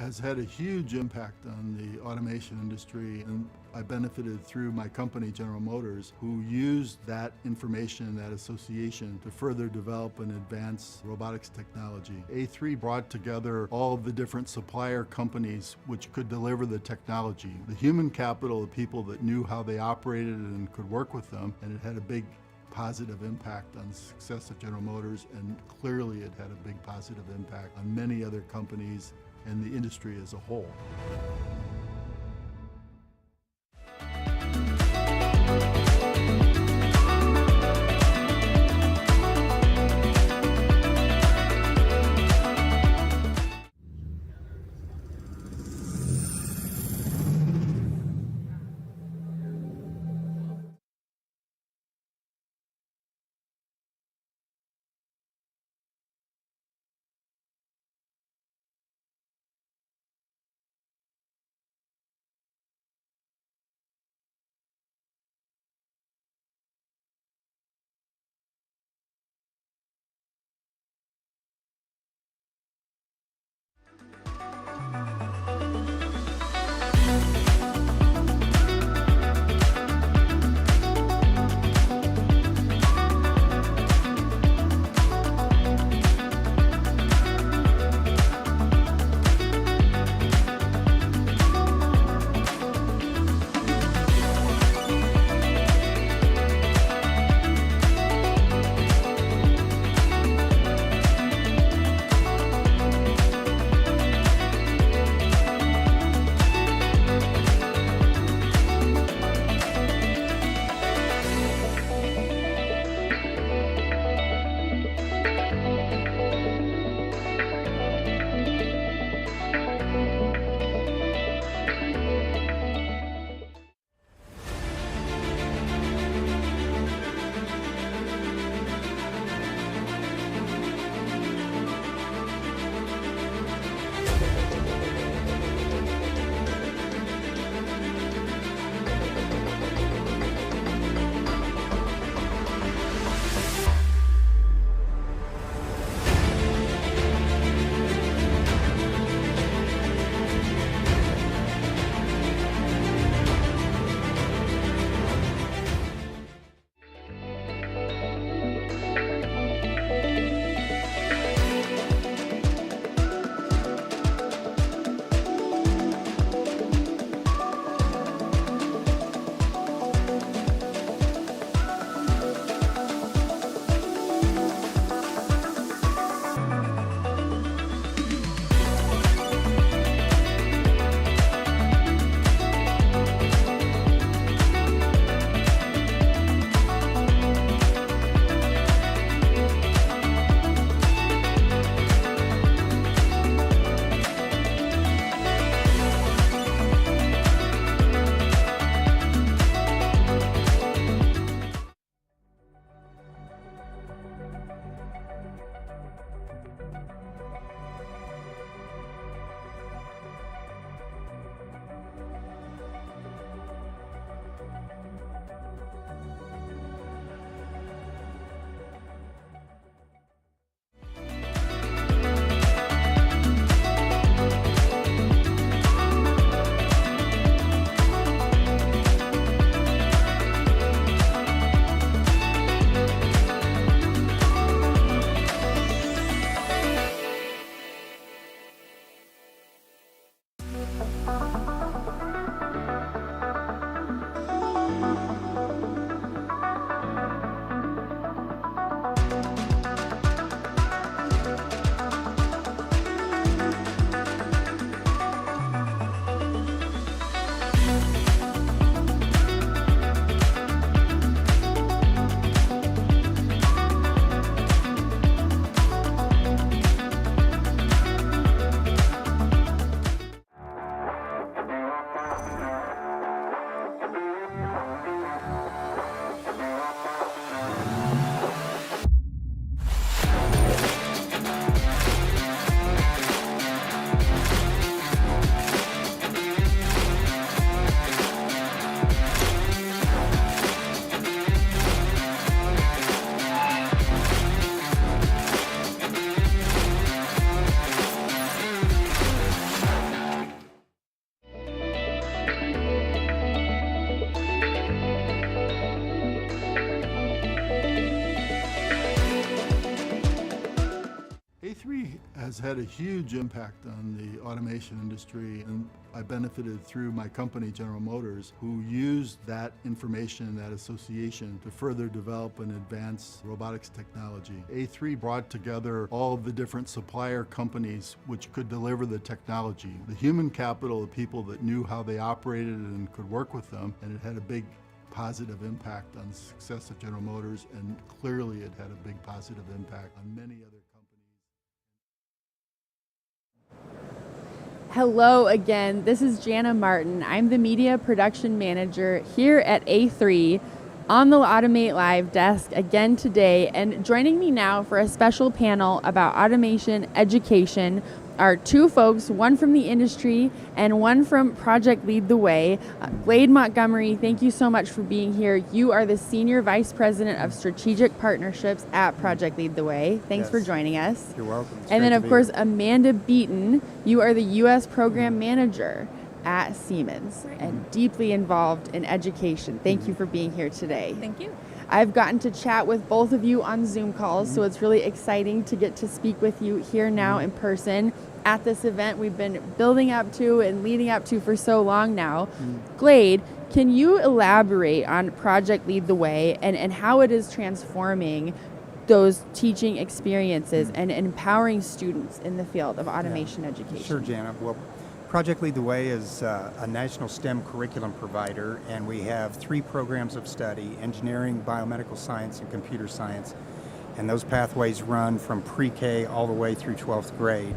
has had a huge impact on the automation industry, and I benefited through my company, General Motors, who used that information, that association, to further develop and advance robotics technology. A3 brought together all of the different supplier companies which could deliver the technology. The human capital, the people that knew how they operated and could work with them, and it had a big positive impact on the success of General Motors, and clearly it had a big positive impact on many other companies and the industry as a whole. A3 has had a huge impact on the automation industry, and I benefited through my company, General Motors, who used that information, that association, to further develop and advance robotics technology. A3 brought together all of the different supplier companies which could deliver the technology. The human capital, the people that knew how they operated and could work with them, and it had a big positive impact on the success of General Motors, and clearly it had a big positive impact on many other companies. Hello again, this is Jana Martin. I'm the Media Production Manager here at A3 on the Automate Live desk again today, and joining me now for a special panel about automation education are two folks, one from the industry and one from Project Lead the Way. Glade Montgomery, thank you so much for being here. You are the Senior Vice President of Strategic Partnerships at Project Lead the Way. Thanks for joining us. You're welcome. And then, of course, Amanda Beaton, you are the U.S. Program Manager at Siemens and deeply involved in education. Thank you for being here today. Thank you. I've gotten to chat with both of you on Zoom calls, so it's really exciting to get to speak with you here now in person at this event we've been building up to and leading up to for so long now. Glade, can you elaborate on Project Lead the Way and how it is transforming those teaching experiences and empowering students in the field of automation education? Sure, Jana. Well, Project Lead the Way is a national STEM curriculum provider, and we have 3 programs of study: engineering, biomedical science, and computer science. And those pathways run from pre-K all the way through 12th grade.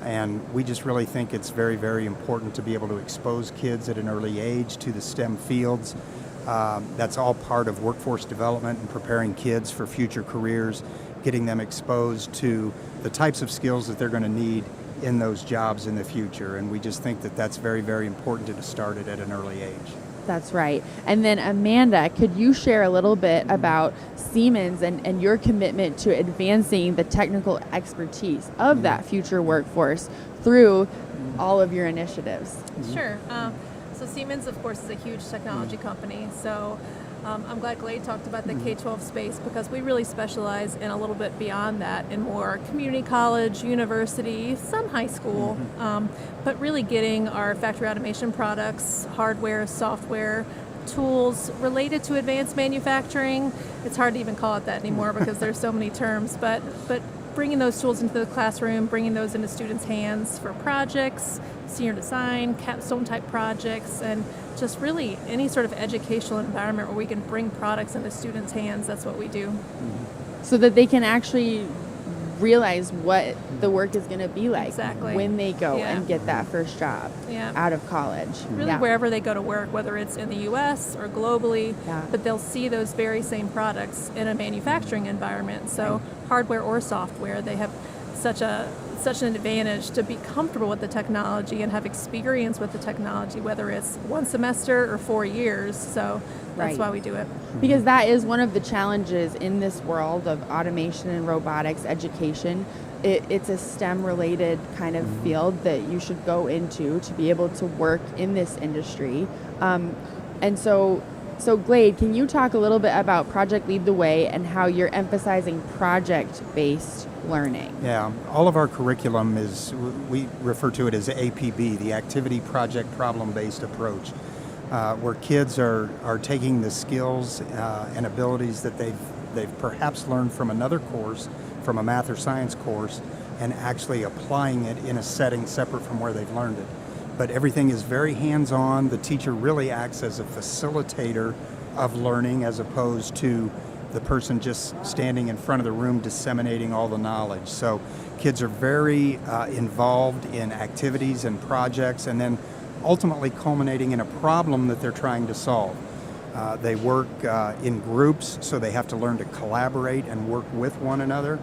And we just really think it's very, very important to be able to expose kids at an early age to the STEM fields. That's all part of workforce development and preparing kids for future careers, getting them exposed to the types of skills that they're going to need in those jobs in the future. And we just think that that's very, very important to start it at an early age. That's right. And then Amanda, could you share a little bit about Siemens and your commitment to advancing the technical expertise of that future workforce through all of your initiatives? Sure. So Siemens, of course, is a huge technology company. So I'm glad Glade talked about the K-12 space, because we really specialize in a little bit beyond that, in more community college, university, some high school, but really getting our factory automation products, hardware, software, tools related to advanced manufacturing. It's hard to even call it that anymore because there's so many terms, but bringing those tools into the classroom, bringing those into students' hands for projects, senior design, capstone type projects, and just really any sort of educational environment where we can bring products into students' hands. That's what we do. So that they can actually realize what the work is going to be like when they go and get that first job out of college. Really wherever they go to work, whether it's in the U.S. or globally, but they'll see those very same products in a manufacturing environment. So hardware or software, they have such an advantage to be comfortable with the technology and have experience with the technology, whether it's 1 semester or 4 years. So that's why we do it. Because that is one of the challenges in this world of automation and robotics education. It's a STEM-related kind of field that you should go into to be able to work in this industry. And so Glade, can you talk a little bit about Project Lead the Way and how you're emphasizing project-based learning? Yeah, all of our curriculum we refer to it as APB, the Activity Project Problem-Based Approach, where kids are taking the skills and abilities that they've perhaps learned from another course, from a math or science course, and actually applying it in a setting separate from where they've learned it. But everything is very hands-on. The teacher really acts as a facilitator of learning, as opposed to the person just standing in front of the room disseminating all the knowledge. So kids are very involved in activities and projects, and then ultimately culminating in a problem that they're trying to solve. They work in groups, so they have to learn to collaborate and work with one another.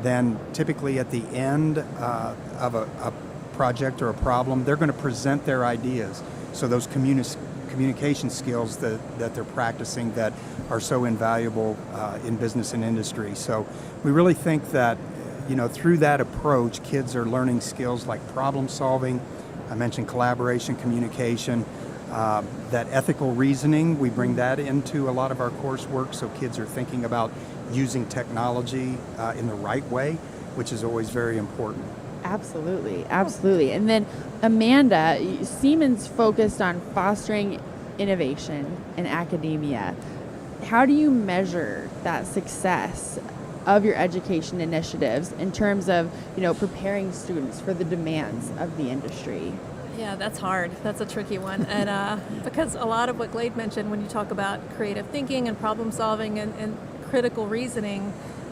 Then typically at the end of a project or a problem, they're going to present their ideas. So those communication skills that they're practicing that are so invaluable in business and industry. So we really think that, through that approach, kids are learning skills like problem solving. I mentioned collaboration, communication, that ethical reasoning. We bring that into a lot of our coursework, so kids are thinking about using technology in the right way, which is always very important. Absolutely, absolutely. And then Amanda, Siemens focused on fostering innovation in academia. How do you measure that success of your education initiatives in terms of, preparing students for the demands of the industry? Yeah, that's hard. That's a tricky one. And because a lot of what Glade mentioned when you talk about creative thinking and problem solving and critical reasoning,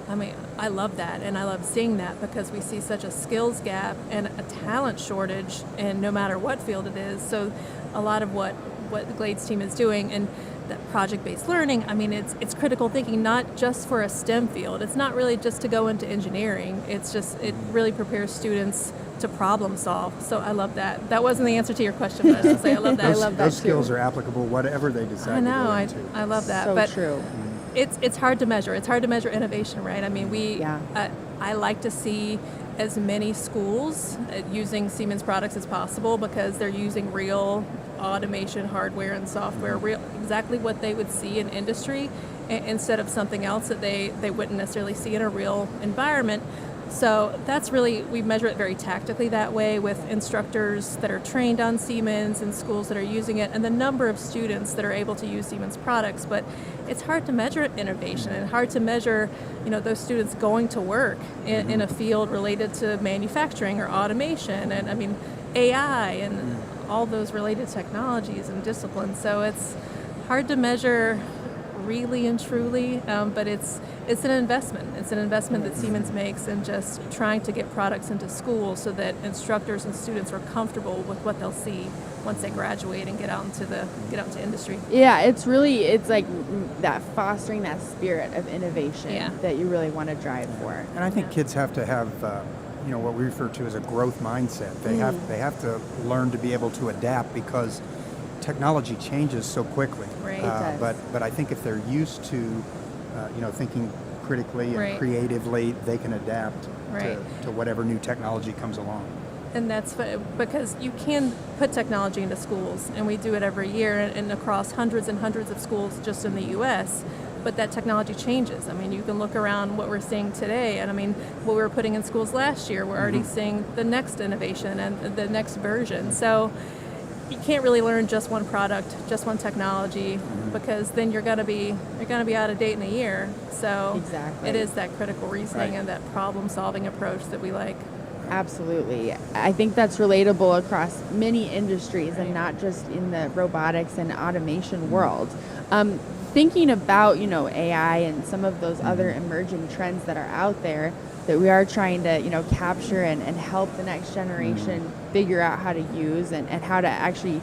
I mean, I love that, and I love seeing that because we see such a skills gap and a talent shortage in no matter what field it is. So a lot of what Glade's team is doing, and that project-based learning, I mean, it's critical thinking, not just for a STEM field. It's not really just to go into engineering. It's just, it really prepares students to problem solve. So I love that. That wasn't the answer to your question, but I was going to say I love that. I love that Those too. skills are applicable whatever they decide I know, to go into. I love that. So but true. It's hard to measure. It's hard to measure innovation, right? I mean, I like to see as many schools using Siemens products as possible because they're using real automation hardware and software, exactly what they would see in industry instead of something else that they wouldn't necessarily see in a real environment. So that's really, we measure it very tactically that way with instructors that are trained on Siemens and schools that are using it and the number of students that are able to use Siemens products. But it's hard to measure innovation and hard to measure, those students going to work in a field related to manufacturing or automation and, I mean, AI and all those related technologies and disciplines. So it's hard to measure really and truly, but it's an investment. It's an investment that Siemens makes in just trying to get products into schools so that instructors and students are comfortable with what they'll see once they graduate and get out into industry. Yeah, it's like that fostering that spirit of innovation that you really want to drive for. And I think kids have to have what we refer to as a growth mindset. They have to learn to be able to adapt because technology changes so quickly. Right. But I think if they're used to thinking critically and creatively, they can adapt to whatever new technology comes along. And that's because you can put technology into schools, and we do it every year and across hundreds and hundreds of schools just in the U.S., but that technology changes. I mean, you can look around what we're seeing today, and I mean, what we were putting in schools last year, we're already seeing the next innovation and the next version. So you can't really learn just one product, just one technology, because then you're gonna be out of date in a year. So exactly. It is that critical reasoning and that problem-solving approach that we like. Absolutely. I think that's relatable across many industries and not just in the robotics and automation world. Thinking about, AI and some of those other emerging trends that are out there that we are trying to, capture and help the next generation figure out how to use and how to actually,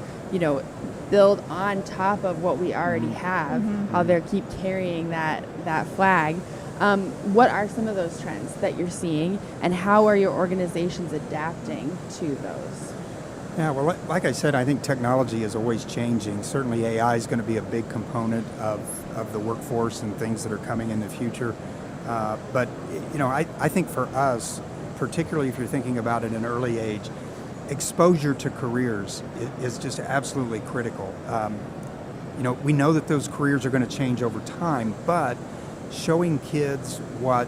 build on top of what we already have, how they keep carrying that flag. What are some of those trends that you're seeing, and how are your organizations adapting to those? Yeah, well, like I said, I think technology is always changing. Certainly AI is going to be a big component of the workforce and things that are coming in the future. But I think for us, particularly if you're thinking about it at an early age, exposure to careers is just absolutely critical. We know that those careers are going to change over time, but showing kids what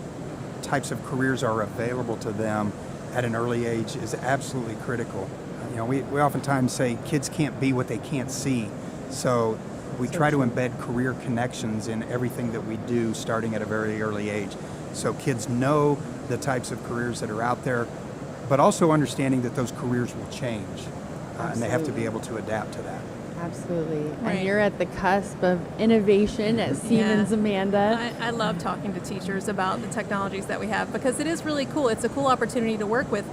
types of careers are available to them at an early age is absolutely critical. We oftentimes say kids can't be what they can't see, so we try to embed career connections in everything that we do starting at a very early age. So kids know the types of careers that are out there, but also understanding that those careers will change, and they have to be able to adapt to that. Absolutely. Right. And you're at the cusp of innovation at Siemens, Amanda. I love talking to teachers about the technologies that we have because it is really cool. It's a cool opportunity to work with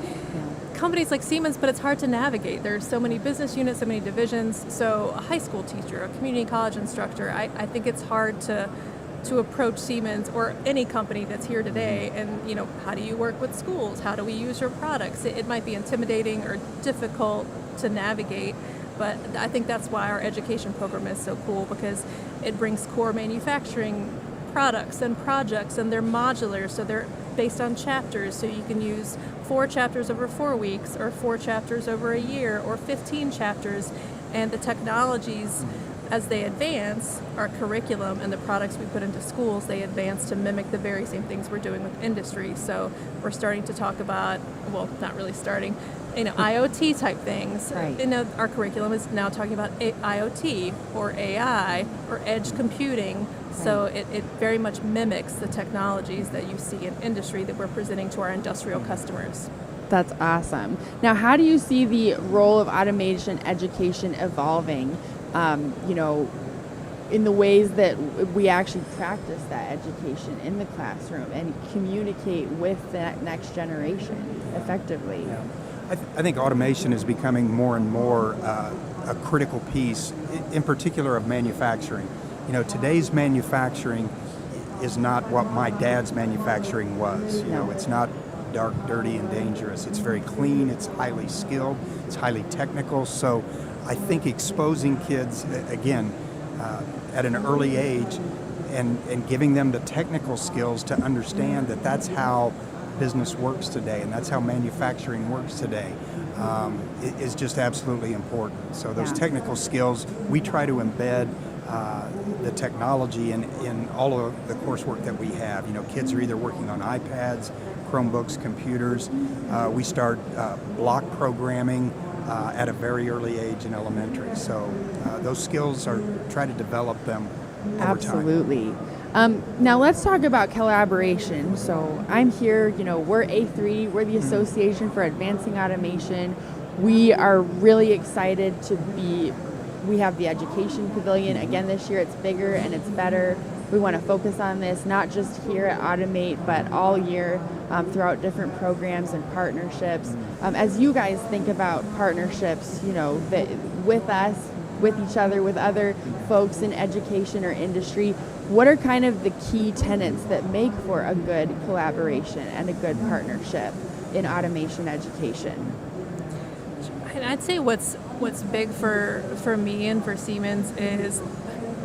companies like Siemens, but it's hard to navigate. There's so many business units, so many divisions. So a high school teacher, a community college instructor, I think it's hard to approach Siemens or any company that's here today and, how do you work with schools? How do we use your products? It might be intimidating or difficult to navigate, but I think that's why our education program is so cool because it brings core manufacturing products and projects, and they're modular, so they're based on chapters, so you can use 4 chapters over 4 weeks or 4 chapters over a year or 15 chapters, and the technologies as they advance, our curriculum and the products we put into schools, they advance to mimic the very same things we're doing with industry. So we're starting to talk about, well, not really starting, IoT type things. Right. Our curriculum is now talking about IoT or AI or edge computing. So it very much mimics the technologies that you see in industry that we're presenting to our industrial customers. That's awesome. Now, how do you see the role of automation education evolving, in the ways that we actually practice that education in the classroom and communicate with that next generation effectively? Yeah. I think automation is becoming more and more a critical piece, in particular of manufacturing. Today's manufacturing is not what my dad's manufacturing was. It's not dark, dirty, and dangerous. It's very clean, it's highly skilled, it's highly technical. So I think exposing kids, again, at an early age and giving them the technical skills to understand that that's how business works today and that's how manufacturing works today is just absolutely important. So those technical skills, we try to embed the technology in all of the coursework that we have. Kids are either working on iPads, Chromebooks, computers. We start block programming at a very early age in elementary. So those skills are try to develop them over time. Absolutely. Now let's talk about collaboration. So I'm here, we're A3, we're the Association for Advancing Automation. We are really excited we have the Education Pavilion. Again, this year it's bigger and it's better. We want to focus on this, not just here at Automate, but all year throughout different programs and partnerships. As you guys think about partnerships, with us, with each other, with other folks in education or industry, what are kind of the key tenets that make for a good collaboration and a good partnership in automation education? And I'd say what's big for me and for Siemens is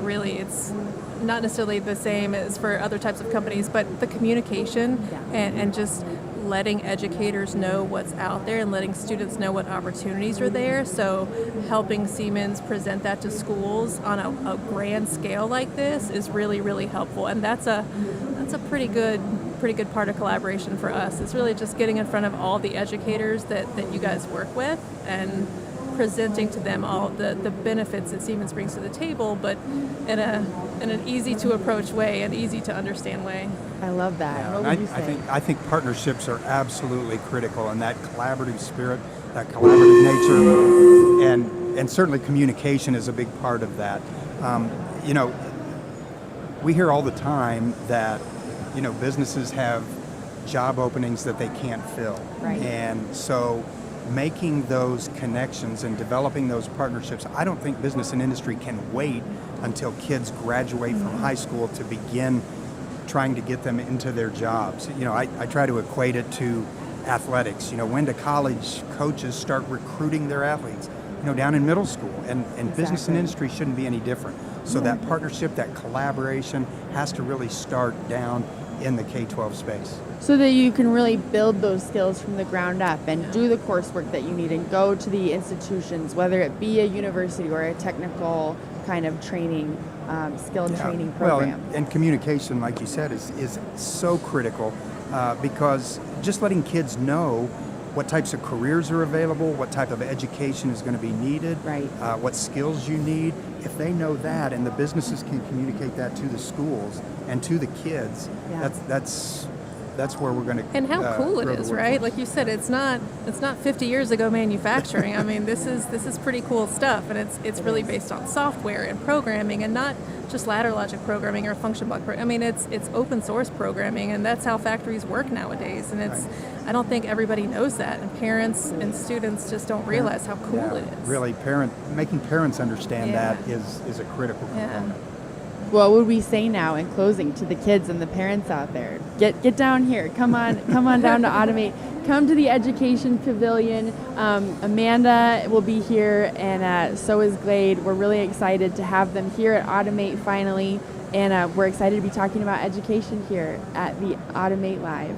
really it's not necessarily the same as for other types of companies, but the communication and just letting educators know what's out there and letting students know what opportunities are there. So helping Siemens present that to schools on a grand scale like this is really, really helpful. And that's a pretty good part of collaboration for us. It's really just getting in front of all the educators that you guys work with and presenting to them all the benefits that Siemens brings to the table, but in an easy to approach way, an easy to understand way. I love that. Yeah, What and would you say? I think partnerships are absolutely critical, and that collaborative spirit, that collaborative nature, and certainly communication is a big part of that. We hear all the time that businesses have job openings that they can't fill, Right. and so making those connections and developing those partnerships, I don't think business and industry can wait until kids graduate from high school to begin trying to get them into their jobs. I try to equate it to athletics. When do college coaches start recruiting their athletes? Down in middle school, and business and industry shouldn't be any different. So that partnership, that collaboration has to really start down in the K-12 space. So that you can really build those skills from the ground up and do the coursework that you need and go to the institutions, whether it be a university or a technical kind of training, skill training program. Well, and communication, like you said, is so critical because just letting kids know what types of careers are available, what type of education is going to be needed, Right. What skills you need. If they know that and the businesses can communicate that to the schools and to the kids, Yeah. that's where we're going to And how cool it grow the is, right? workforce. Like you said, it's not 50 years ago manufacturing. I mean, this is pretty cool stuff, and it's really based on software and programming, and not just ladder logic programming or function block programming. I mean, it's open source programming, and that's how factories work nowadays. And I don't think everybody knows that, and parents and students just don't realize how cool it is. Really, making parents understand Yeah. that is a critical Yeah. component. What would we say now in closing to the kids and the parents out there? Get down here. Come on down to Automate. Come to the Education Pavilion. Amanda will be here, and so is Glade. We're really excited to have them here at Automate finally, and we're excited to be talking about education here at the Automate Live.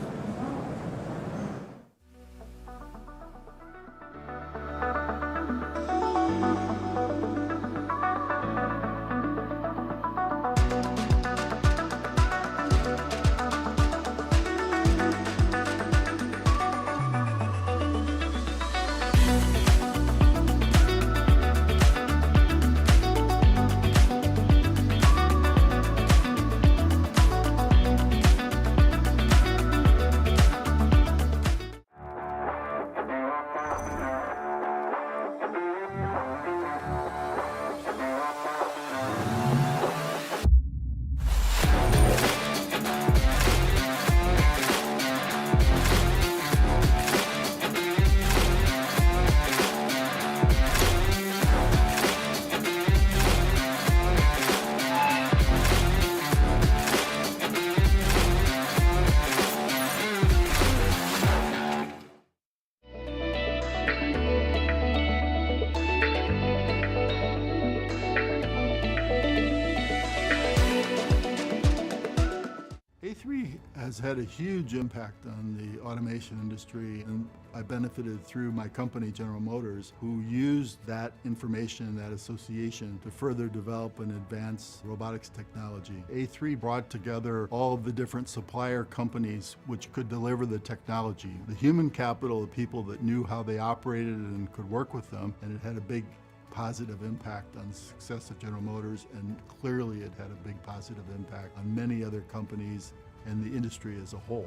had a huge impact on the automation industry, and I benefited through my company, General Motors, who used that information, that association, to further develop and advance robotics technology. A3 brought together all of the different supplier companies which could deliver the technology. The human capital, the people that knew how they operated and could work with them, and it had a big positive impact on the success of General Motors, and clearly it had a big positive impact on many other companies and the industry as a whole.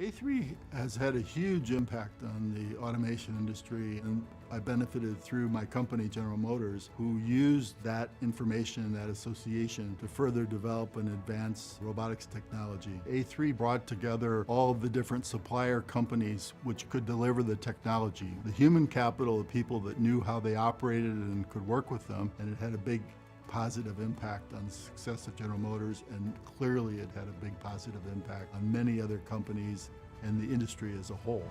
A3 has had a huge impact on the automation industry, and I benefited through my company, General Motors, who used that information, that association, to further develop and advance robotics technology. A3 brought together all of the different supplier companies which could deliver the technology. The human capital of people that knew how they operated and could work with them, and it had a big positive impact on the success of General Motors, and clearly it had a big positive impact on many other companies and the industry as a whole.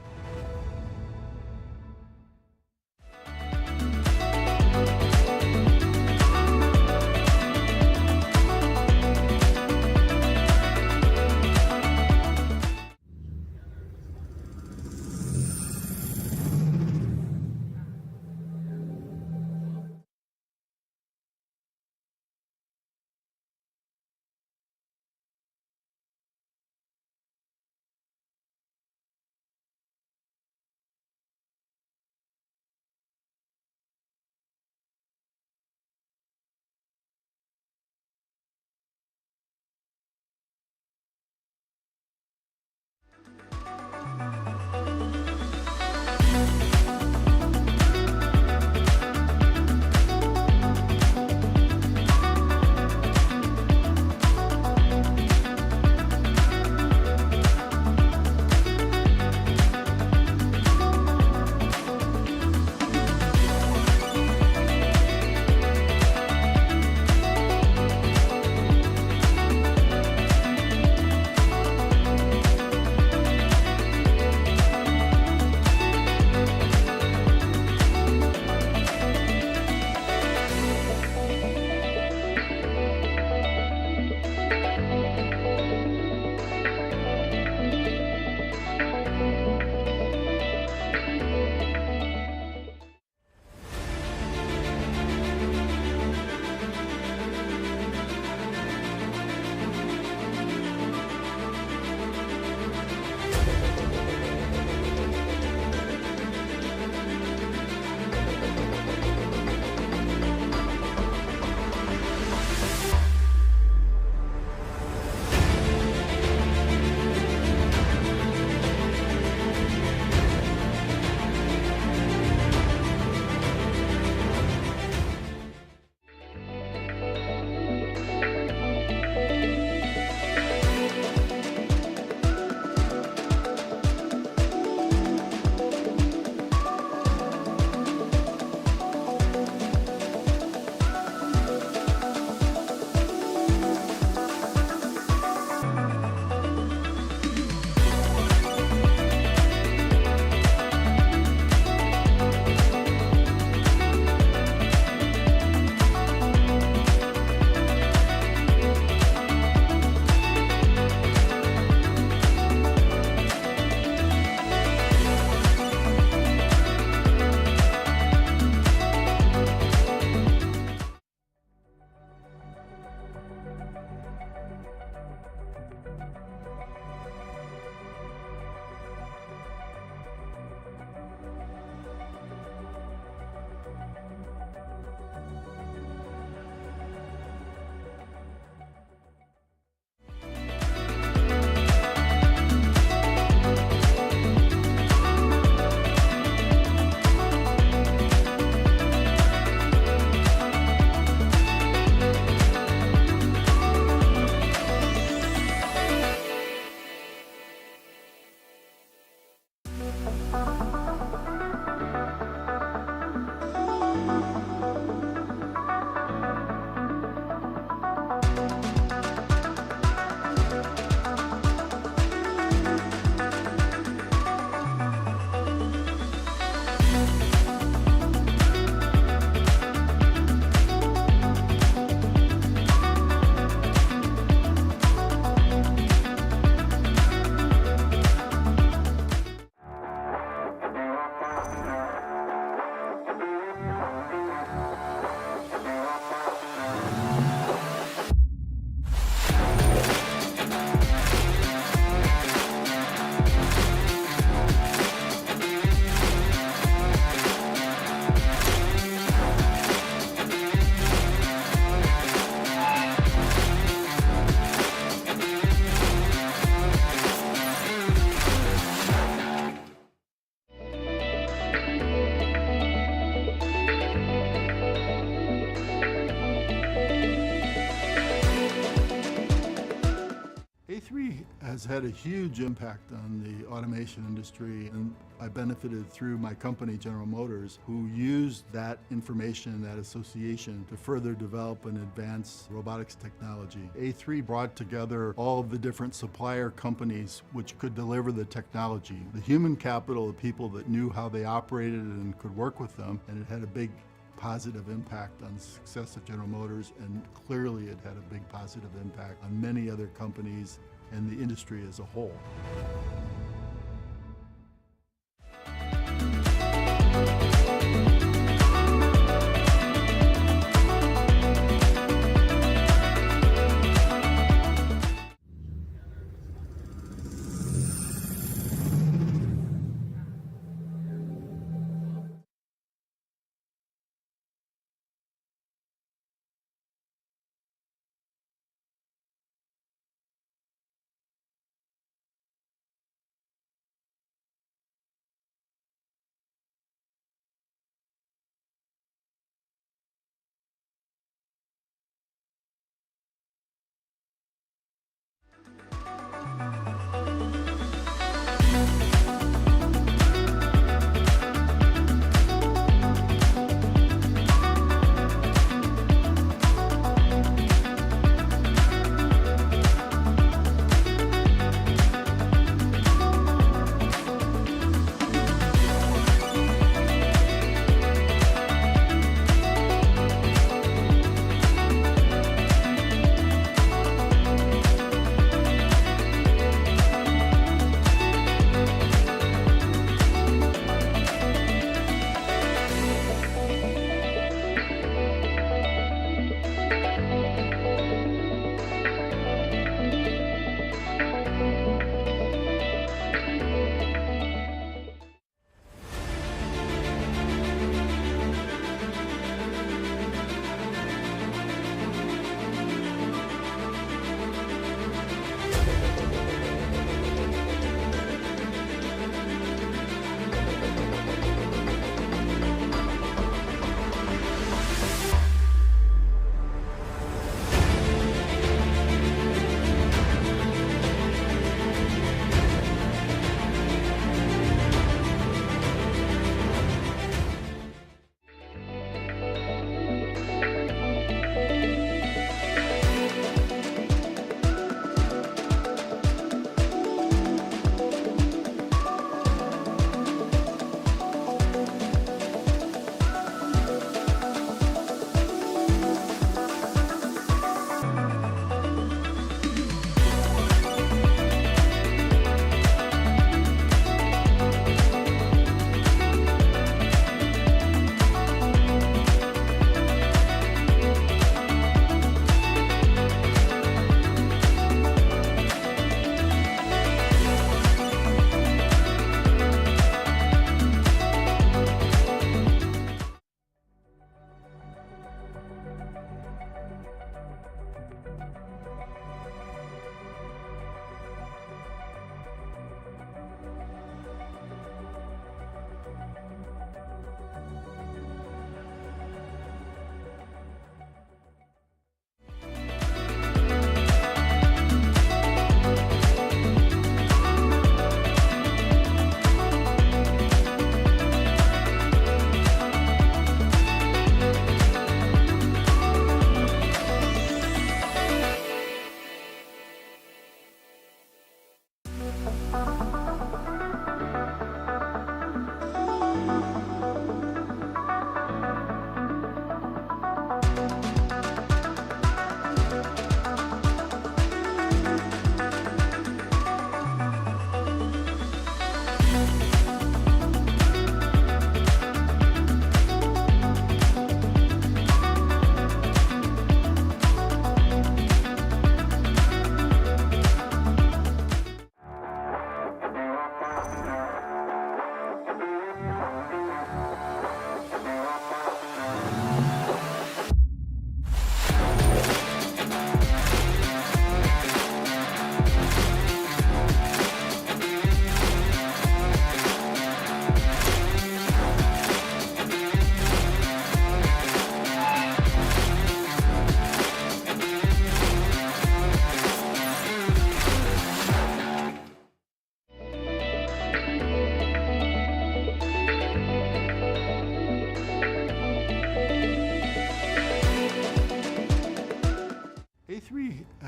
had a huge impact on the automation industry, and I benefited through my company, General Motors, who used that information, that association, to further develop and advance robotics technology. A3 brought together all of the different supplier companies which could deliver the technology. The human capital, the people that knew how they operated and could work with them, and it had a big positive impact on the success of General Motors, and clearly it had a big positive impact on many other companies and the industry as a whole.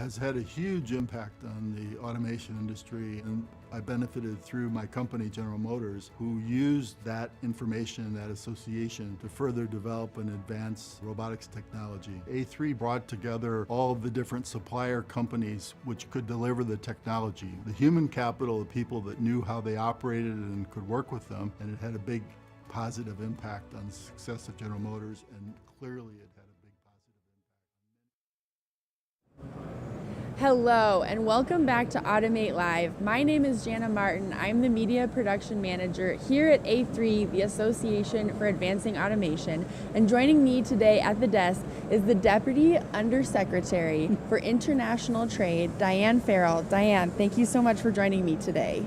has had a huge impact on the automation industry, and I benefited through my company, General Motors, who used that information, that association, to further develop and advance robotics technology. A3 brought together all of the different supplier companies which could deliver the technology. The human capital, the people that knew how they operated and could work with them, and it had a big positive impact on the success of General Motors, and clearly it had a big positive impact. Hello, and welcome back to Automate Live. My name is Jana Martin. I'm the Media Production Manager here at A3, the Association for Advancing Automation. And joining me today at the desk is the Deputy Undersecretary for International Trade, Diane Farrell. Diane, thank you so much for joining me today.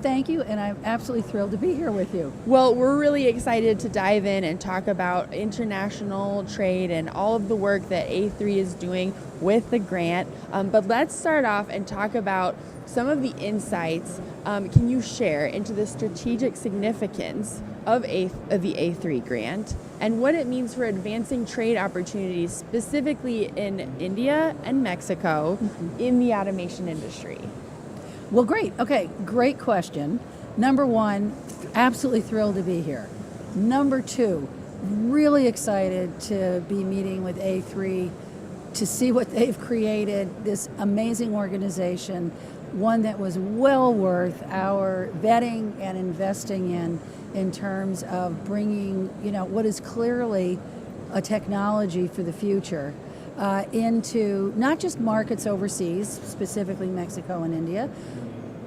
Thank you, and I'm absolutely thrilled to be here with you. Well, we're really excited to dive in and talk about international trade and all of the work that A3 is doing with the grant. But let's start off and talk about some of the insights can you share into the strategic significance of the A3 grant and what it means for advancing trade opportunities specifically in India and Mexico in the automation industry? Well, great. Okay, great question. Number one, absolutely thrilled to be here. Number two, really excited to be meeting with A3 to see what they've created, this amazing organization, one that was well worth our vetting and investing in terms of bringing, what is clearly a technology for the future into not just markets overseas, specifically Mexico and India,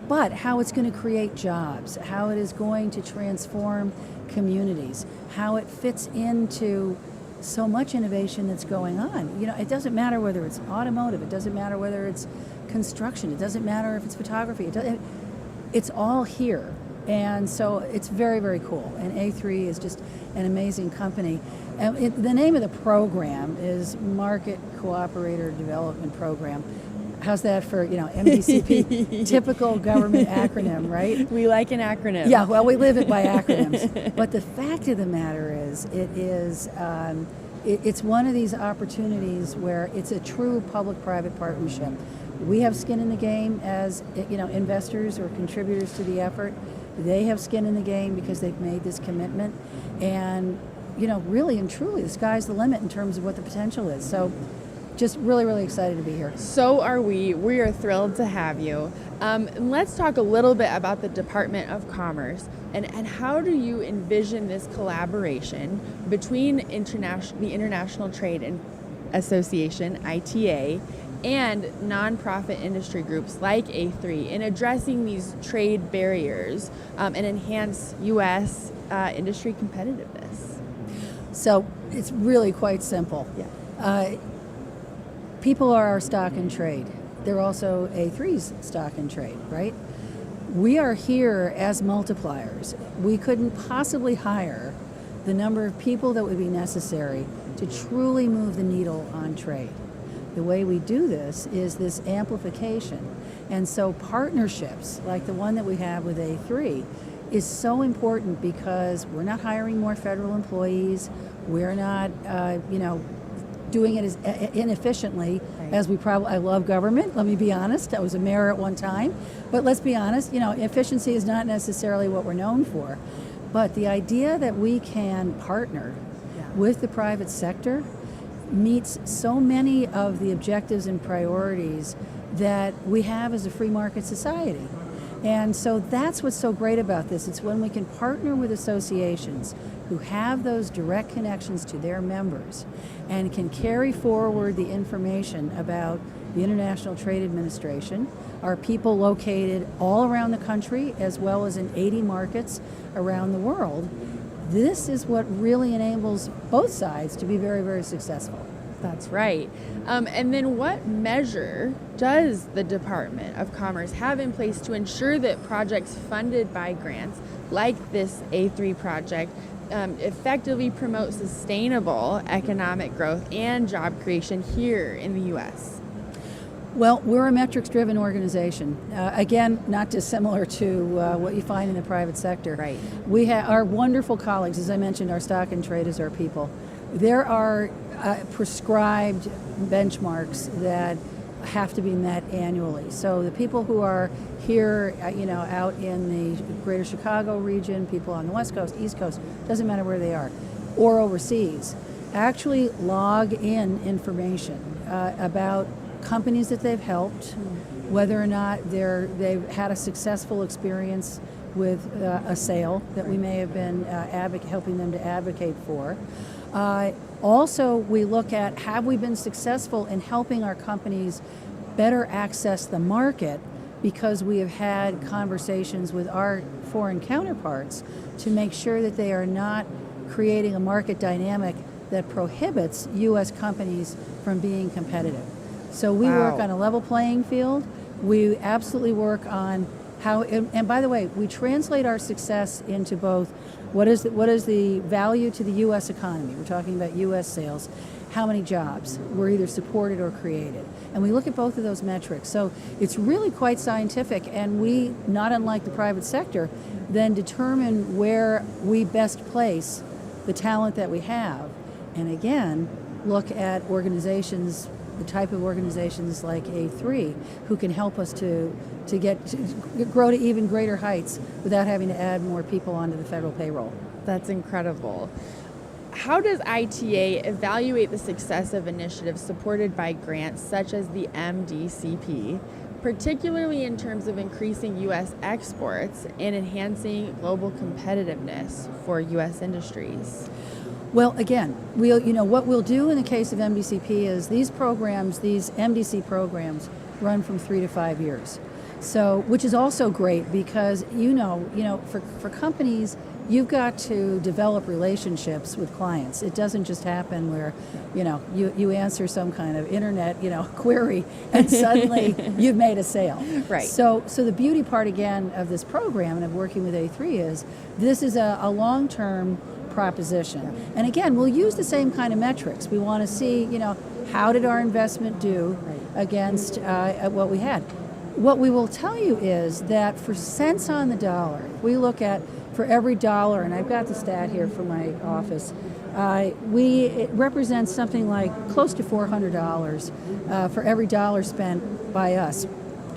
but how it's going to create jobs, how it is going to transform communities, how it fits into so much innovation that's going on. It doesn't matter whether it's automotive, it doesn't matter whether it's construction, it doesn't matter if it's photography, it's all here. And so it's very, very cool. And A3 is just an amazing company. And the name of the program is Market Cooperator Development Program. How's that for, MDCP, typical government acronym, right? We like an acronym. Yeah, well, we live it by acronyms. But the fact of the matter is, it's one of these opportunities where it's a true public-private partnership. We have skin in the game as, investors or contributors to the effort. They have skin in the game because they've made this commitment. And, really and truly, the sky's the limit in terms of what the potential is. So just really, really excited to be here. So are we. We are thrilled to have you. Let's talk a little bit about the Department of Commerce and how do you envision this collaboration between the International Trade Association, ITA, and nonprofit industry groups like A3 in addressing these trade barriers and enhance U.S. Industry competitiveness? So it's really quite simple. Yeah. People are our stock in trade. They're also A3's stock in trade, right? We are here as multipliers. We couldn't possibly hire the number of people that would be necessary to truly move the needle on trade. The way we do this is this amplification. And so partnerships like the one that we have with A3 is so important because we're not hiring more federal employees. We're not, doing it as inefficiently as we probably. I love government, let me be honest. I was a mayor at one time. But let's be honest, efficiency is not necessarily what we're known for. But the idea that we can partner with the private sector meets so many of the objectives and priorities that we have as a free market society. And so that's what's so great about this. It's when we can partner with associations who have those direct connections to their members and can carry forward the information about the International Trade Administration, our people located all around the country as well as in 80 markets around the world. This is what really enables both sides to be very, very successful. That's right. And then what measure does the Department of Commerce have in place to ensure that projects funded by grants like this A3 project effectively promote sustainable economic growth and job creation here in the U.S.? Well, we're a metrics-driven organization. Again, not dissimilar to what you find in the private sector. Right. We have our wonderful colleagues, as I mentioned, our stock and trade is our people. There are prescribed benchmarks that have to be met annually. So the people who are here, out in the greater Chicago region, people on the West Coast, East Coast, doesn't matter where they are, or overseas, actually log in information about companies that they've helped, whether or not they've had a successful experience with a sale that we may have been helping them to advocate for. Also, we look at, have we been successful in helping our companies better access the market because we have had conversations with our foreign counterparts to make sure that they are not creating a market dynamic that prohibits U.S. companies from being competitive. So we work on a level playing field. We absolutely work on how, and by the way, we translate our success into both what is the value to the U.S. economy. We're talking about U.S. sales. How many jobs were either supported or created? And we look at both of those metrics. So it's really quite scientific, and we, not unlike the private sector, then determine where we best place the talent that we have. And again, look at organizations, the type of organizations like A3, who can help us to grow to even greater heights without having to add more people onto the federal payroll. That's incredible. How does ITA evaluate the success of initiatives supported by grants such as the MDCP, particularly in terms of increasing U.S. exports and enhancing global competitiveness for U.S. industries? Well, again, what we'll do in the case of MDCP is these MDC programs run from 3 to 5 years. So, which is also great because, for companies, you've got to develop relationships with clients. It doesn't just happen where, you answer some kind of internet, query and suddenly you've made a sale. Right. So the beauty part, again, of this program and of working with A3 is this is a long-term proposition. And again, we'll use the same kind of metrics. We want to see, how did our investment do against what we had. What we will tell you is that for cents on the dollar, we look at for every dollar, and I've got the stat here from my office, it represents something like close to $400 for every dollar spent by us,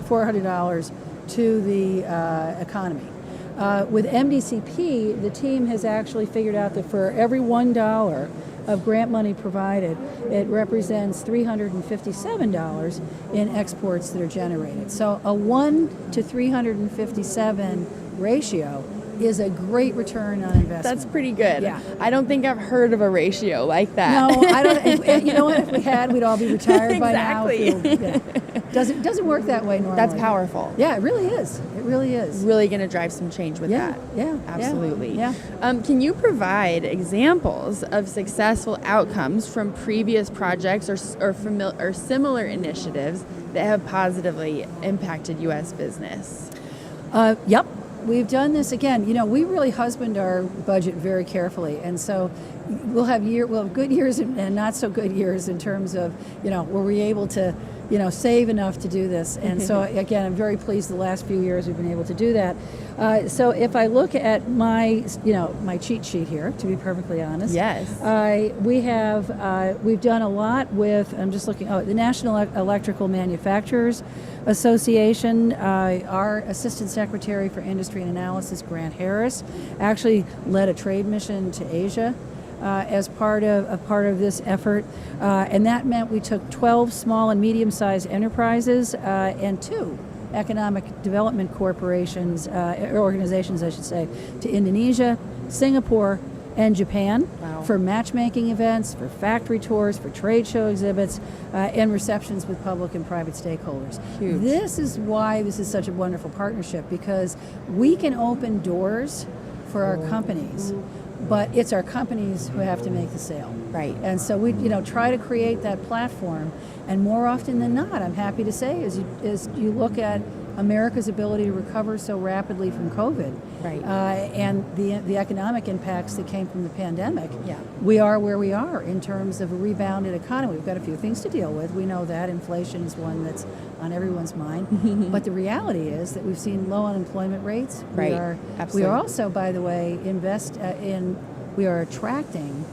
$400 to the economy. With MDCP, the team has actually figured out that for every $1 of grant money provided, it represents $357 in exports that are generated. So a 1 to 357 ratio is a great return on investment. That's pretty good. Yeah. I don't think I've heard of a ratio like that. No, I don't. You know what? If we had, we'd all be retired by now. Exactly. Doesn't work that way normally. That's powerful. Yeah, it really is. It really is. Really going to drive some change with that. Yeah, Absolutely. Yeah. Can you provide examples of successful outcomes from previous projects or similar initiatives that have positively impacted U.S. business? Yep. We've done this again. We really husband our budget very carefully, and so we'll have good years and not so good years in terms of were we able to save enough to do this. And so again, I'm very pleased the last few years we've been able to do that. So if I look at my cheat sheet here, to be perfectly honest, yes, we've done a lot with. I'm just looking. The National Electrical Manufacturers Association. Our Assistant Secretary for Industry and Analysis, Grant Harris, actually led a trade mission to Asia as part of this effort, and that meant we took 12 small and medium-sized enterprises and 2 economic development corporations, organizations, I should say, to Indonesia, Singapore, and Japan for matchmaking events, for factory tours, for trade show exhibits, and receptions with public and private stakeholders. Huge. This is why this is such a wonderful partnership, because we can open doors for our companies, but it's our companies who have to make the sale. Right. And so we try to create that platform, and more often than not, I'm happy to say, as you look at America's ability to recover so rapidly from COVID, right, and the economic impacts that came from the pandemic, yeah, we are where we are in terms of a rebounded economy. We've got a few things to deal with. We know that inflation is one that's on everyone's mind, but the reality is that we've seen low unemployment rates. Right, We are also, by the way, we are attracting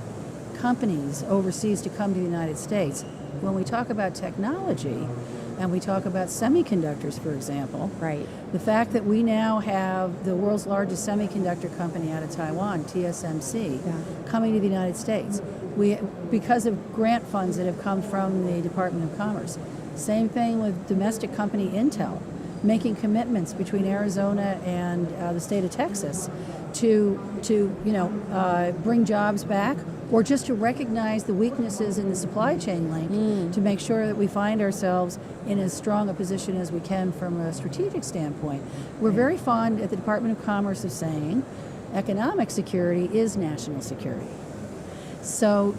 companies overseas to come to the United States. When we talk about technology, and we talk about semiconductors, for example, Right. the fact that we now have the world's largest semiconductor company out of Taiwan, TSMC, coming to the United States, because of grant funds that have come from the Department of Commerce. Same thing with domestic company Intel, making commitments between Arizona and the state of Texas to bring jobs back, or just to recognize the weaknesses in the supply chain link to make sure that we find ourselves in as strong a position as we can from a strategic standpoint. We're very fond at the Department of Commerce of saying economic security is national security. So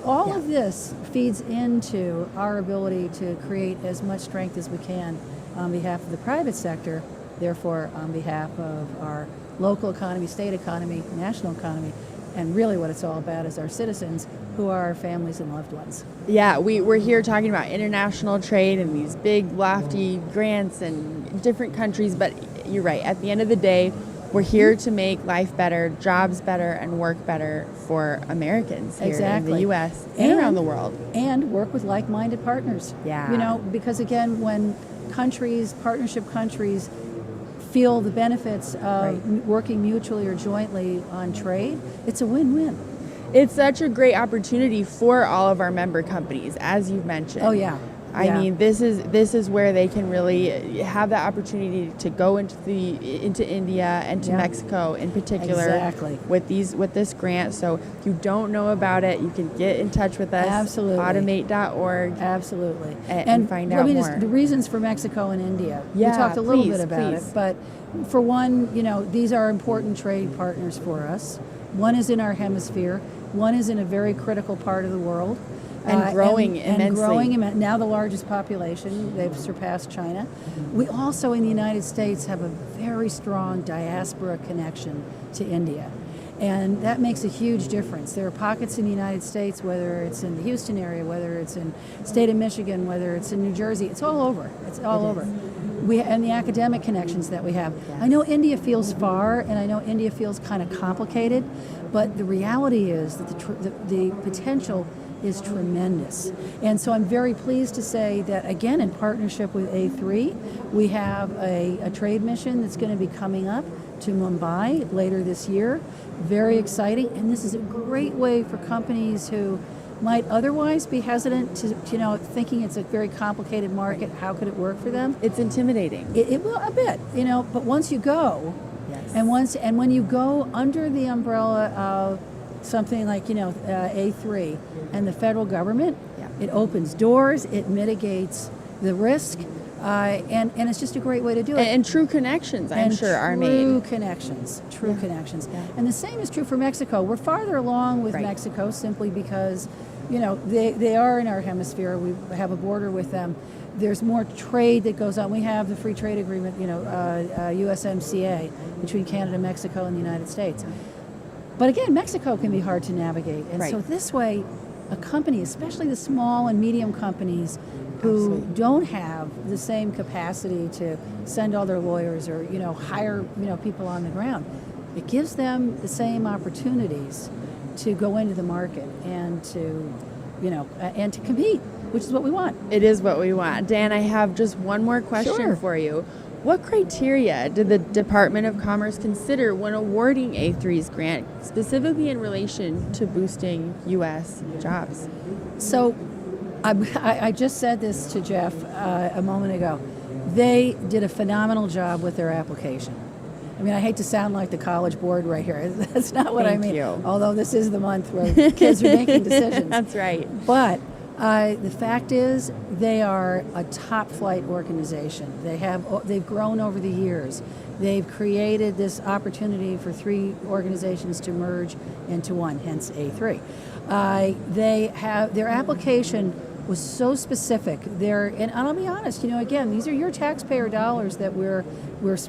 all of this feeds into our ability to create as much strength as we can on behalf of the private sector, therefore on behalf of our local economy, state economy, national economy, and really what it's all about is our citizens who are our families and loved ones. Yeah, we're here talking about international trade and these big, lofty grants in different countries, but you're right. At the end of the day, we're here to make life better, jobs better, and work better for Americans here in the U.S. and around the world. And work with like-minded partners. Yeah. Because again, when partnership countries, feel the benefits of working mutually or jointly on trade, it's a win-win. It's such a great opportunity for all of our member companies, as you've mentioned. Oh yeah. I mean, this is where they can really have the opportunity to go into India and to Mexico in particular with this grant. So if you don't know about it, you can get in touch with us. Absolutely. Automate.org. Absolutely. And find out more. The reasons for Mexico and India. Yeah, we talked a little please, bit about it, but for one, these are important trade partners for us. One is in our hemisphere. One is in a very critical part of the world. And growing immensely. And growing, now the largest population. They've surpassed China. We also, in the United States, have a very strong diaspora connection to India. And that makes a huge difference. There are pockets in the United States, whether it's in the Houston area, whether it's in the state of Michigan, whether it's in New Jersey, it's all over. It's all over. And the academic connections that we have. Yes. I know India feels far, and I know India feels kind of complicated, but the reality is that the potential is tremendous. And so I'm very pleased to say that, again, in partnership with A3, we have a trade mission that's going to be coming up to Mumbai later this year. Very exciting, and this is a great way for companies who might otherwise be hesitant to, thinking it's a very complicated market. How could it work for them? It's intimidating. It will a bit, but once you go, and when you go under the umbrella of something like A3 and the federal government, it opens doors, it mitigates the risk, and it's just a great way to do it. And true connections, I'm sure, are made. True connections. Yeah. And the same is true for Mexico. We're farther along with Mexico simply because, they are in our hemisphere. We have a border with them. There's more trade that goes on. We have the free trade agreement, USMCA, between Canada, Mexico, and the United States. But again, Mexico can be hard to navigate. And so this way, a company, especially the small and medium companies who don't have the same capacity to send all their lawyers or, hire, people on the ground, it gives them the same opportunities to go into the market and to, and to compete, which is what we want. It is what we want. Dan, I have just one more question for you. What criteria did the Department of Commerce consider when awarding A3's grant, specifically in relation to boosting U.S. jobs? So I just said this to Jeff a moment ago. They did a phenomenal job with their application. I mean, I hate to sound like the College Board right here. That's not what I mean. You. Although this is the month where kids are making decisions. That's right. But the fact is, they are a top-flight organization. They've grown over the years. They've created this opportunity for 3 organizations to merge into one, hence A3. Their application was so specific. And I'll be honest, again, these are your taxpayer dollars that we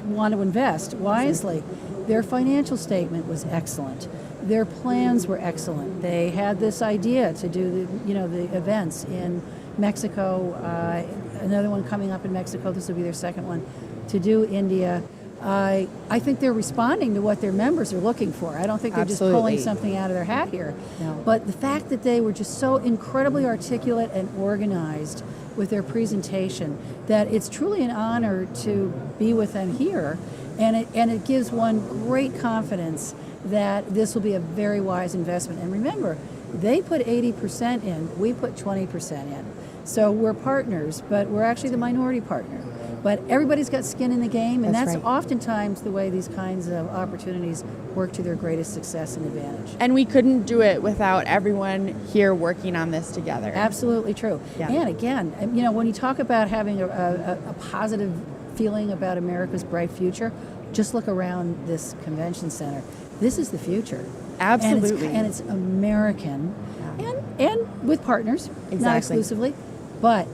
want to invest wisely. Their financial statement was excellent. Their plans were excellent. They had this idea to do the events in Mexico, another one coming up in Mexico. This will be their second one. To do India. I think they're responding to what their members are looking for. I don't think they're just pulling something out of their hat here. No. But the fact that they were just so incredibly articulate and organized with their presentation that it's truly an honor to be with them here. And it gives one great confidence that this will be a very wise investment. And remember, they put 80% in, we put 20% in. So we're partners, but we're actually the minority partner. But everybody's got skin in the game, and that's oftentimes the way these kinds of opportunities work to their greatest success and advantage. And we couldn't do it without everyone here working on this together. Absolutely true. Yeah. And again, when you talk about having a positive feeling about America's bright future, just look around this convention center. This is the future. Absolutely. And it's American, and with partners, not exclusively. But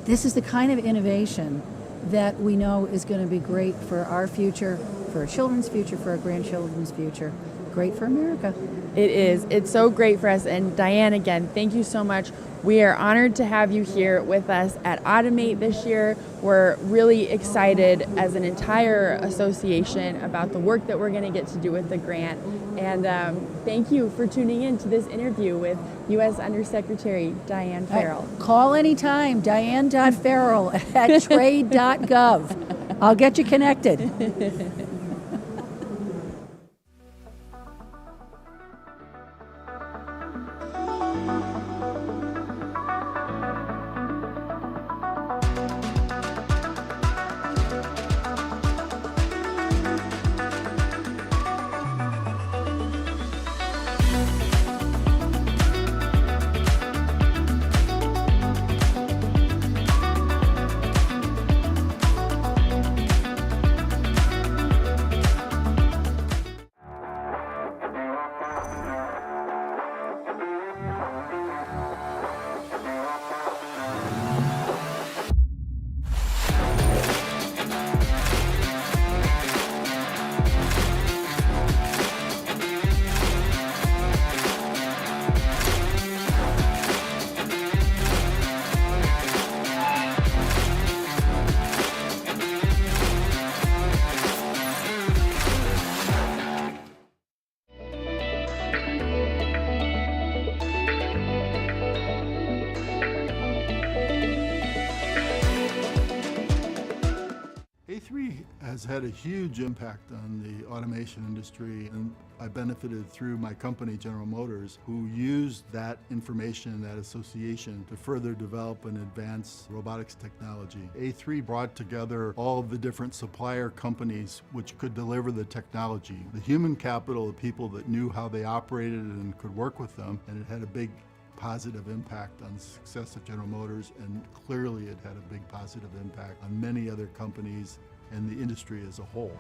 this is the kind of innovation that we know is going to be great for our future, for our children's future, for our grandchildren's future. Great for America. It is. It's so great for us. And Diane, again, thank you so much. We are honored to have you here with us at Automate this year. We're really excited as an entire association about the work that we're going to get to do with the grant. And thank you for tuning in to this interview with U.S. Undersecretary Diane Farrell. Call anytime, diane.farrell at trade.gov. I'll get you connected. A3 has had a huge impact on the automation industry, and I benefited through my company, General Motors, who used that information and that association to further develop and advance robotics technology. A3 brought together all of the different supplier companies which could deliver the technology. The human capital, the people that knew how they operated and could work with them, and it had a big positive impact on the success of General Motors, and clearly it had a big positive impact on many other companies and the industry as a whole.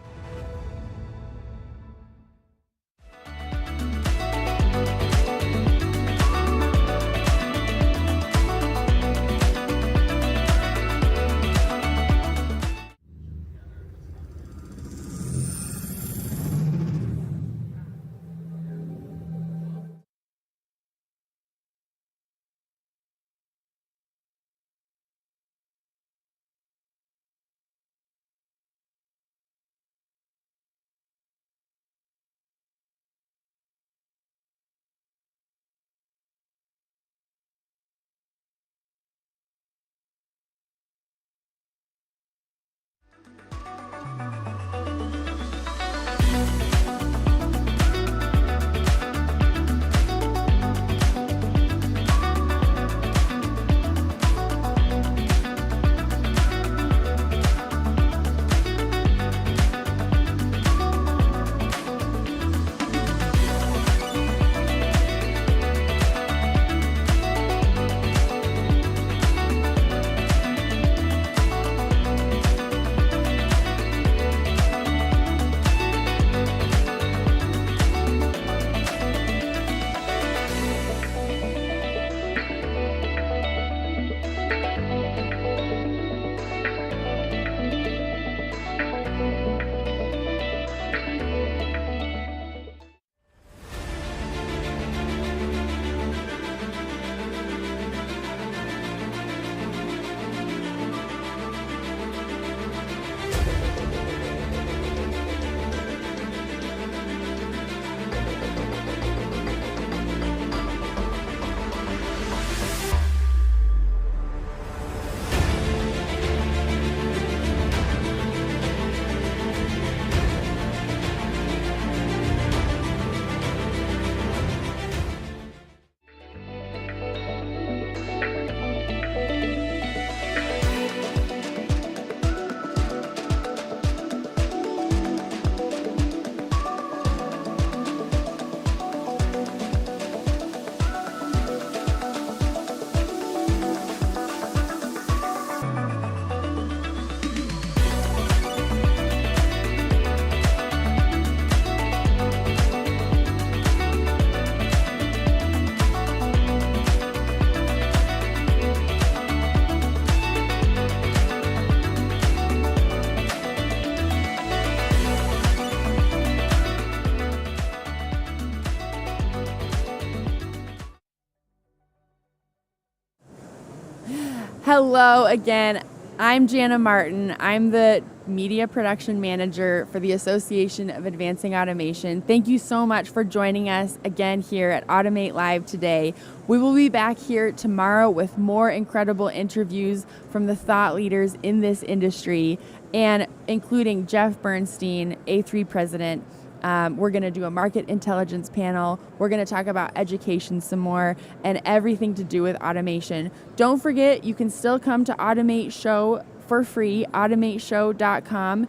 Hello again. I'm Jana Martin. I'm the Media Production Manager for the Association of Advancing Automation. Thank you so much for joining us again here at Automate Live today. We will be back here tomorrow with more incredible interviews from the thought leaders in this industry, and including Jeff Bernstein, A3 President. We're going to do a market intelligence panel. We're going to talk about education some more and everything to do with automation. Don't forget, you can still come to Automate Show for free, automateshow.com.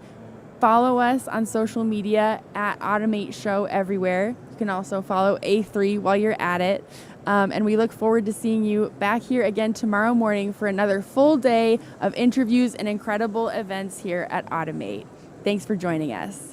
Follow us on social media at Automate Show everywhere. You can also follow A3 while you're at it. And we look forward to seeing you back here again tomorrow morning for another full day of interviews and incredible events here at Automate. Thanks for joining us.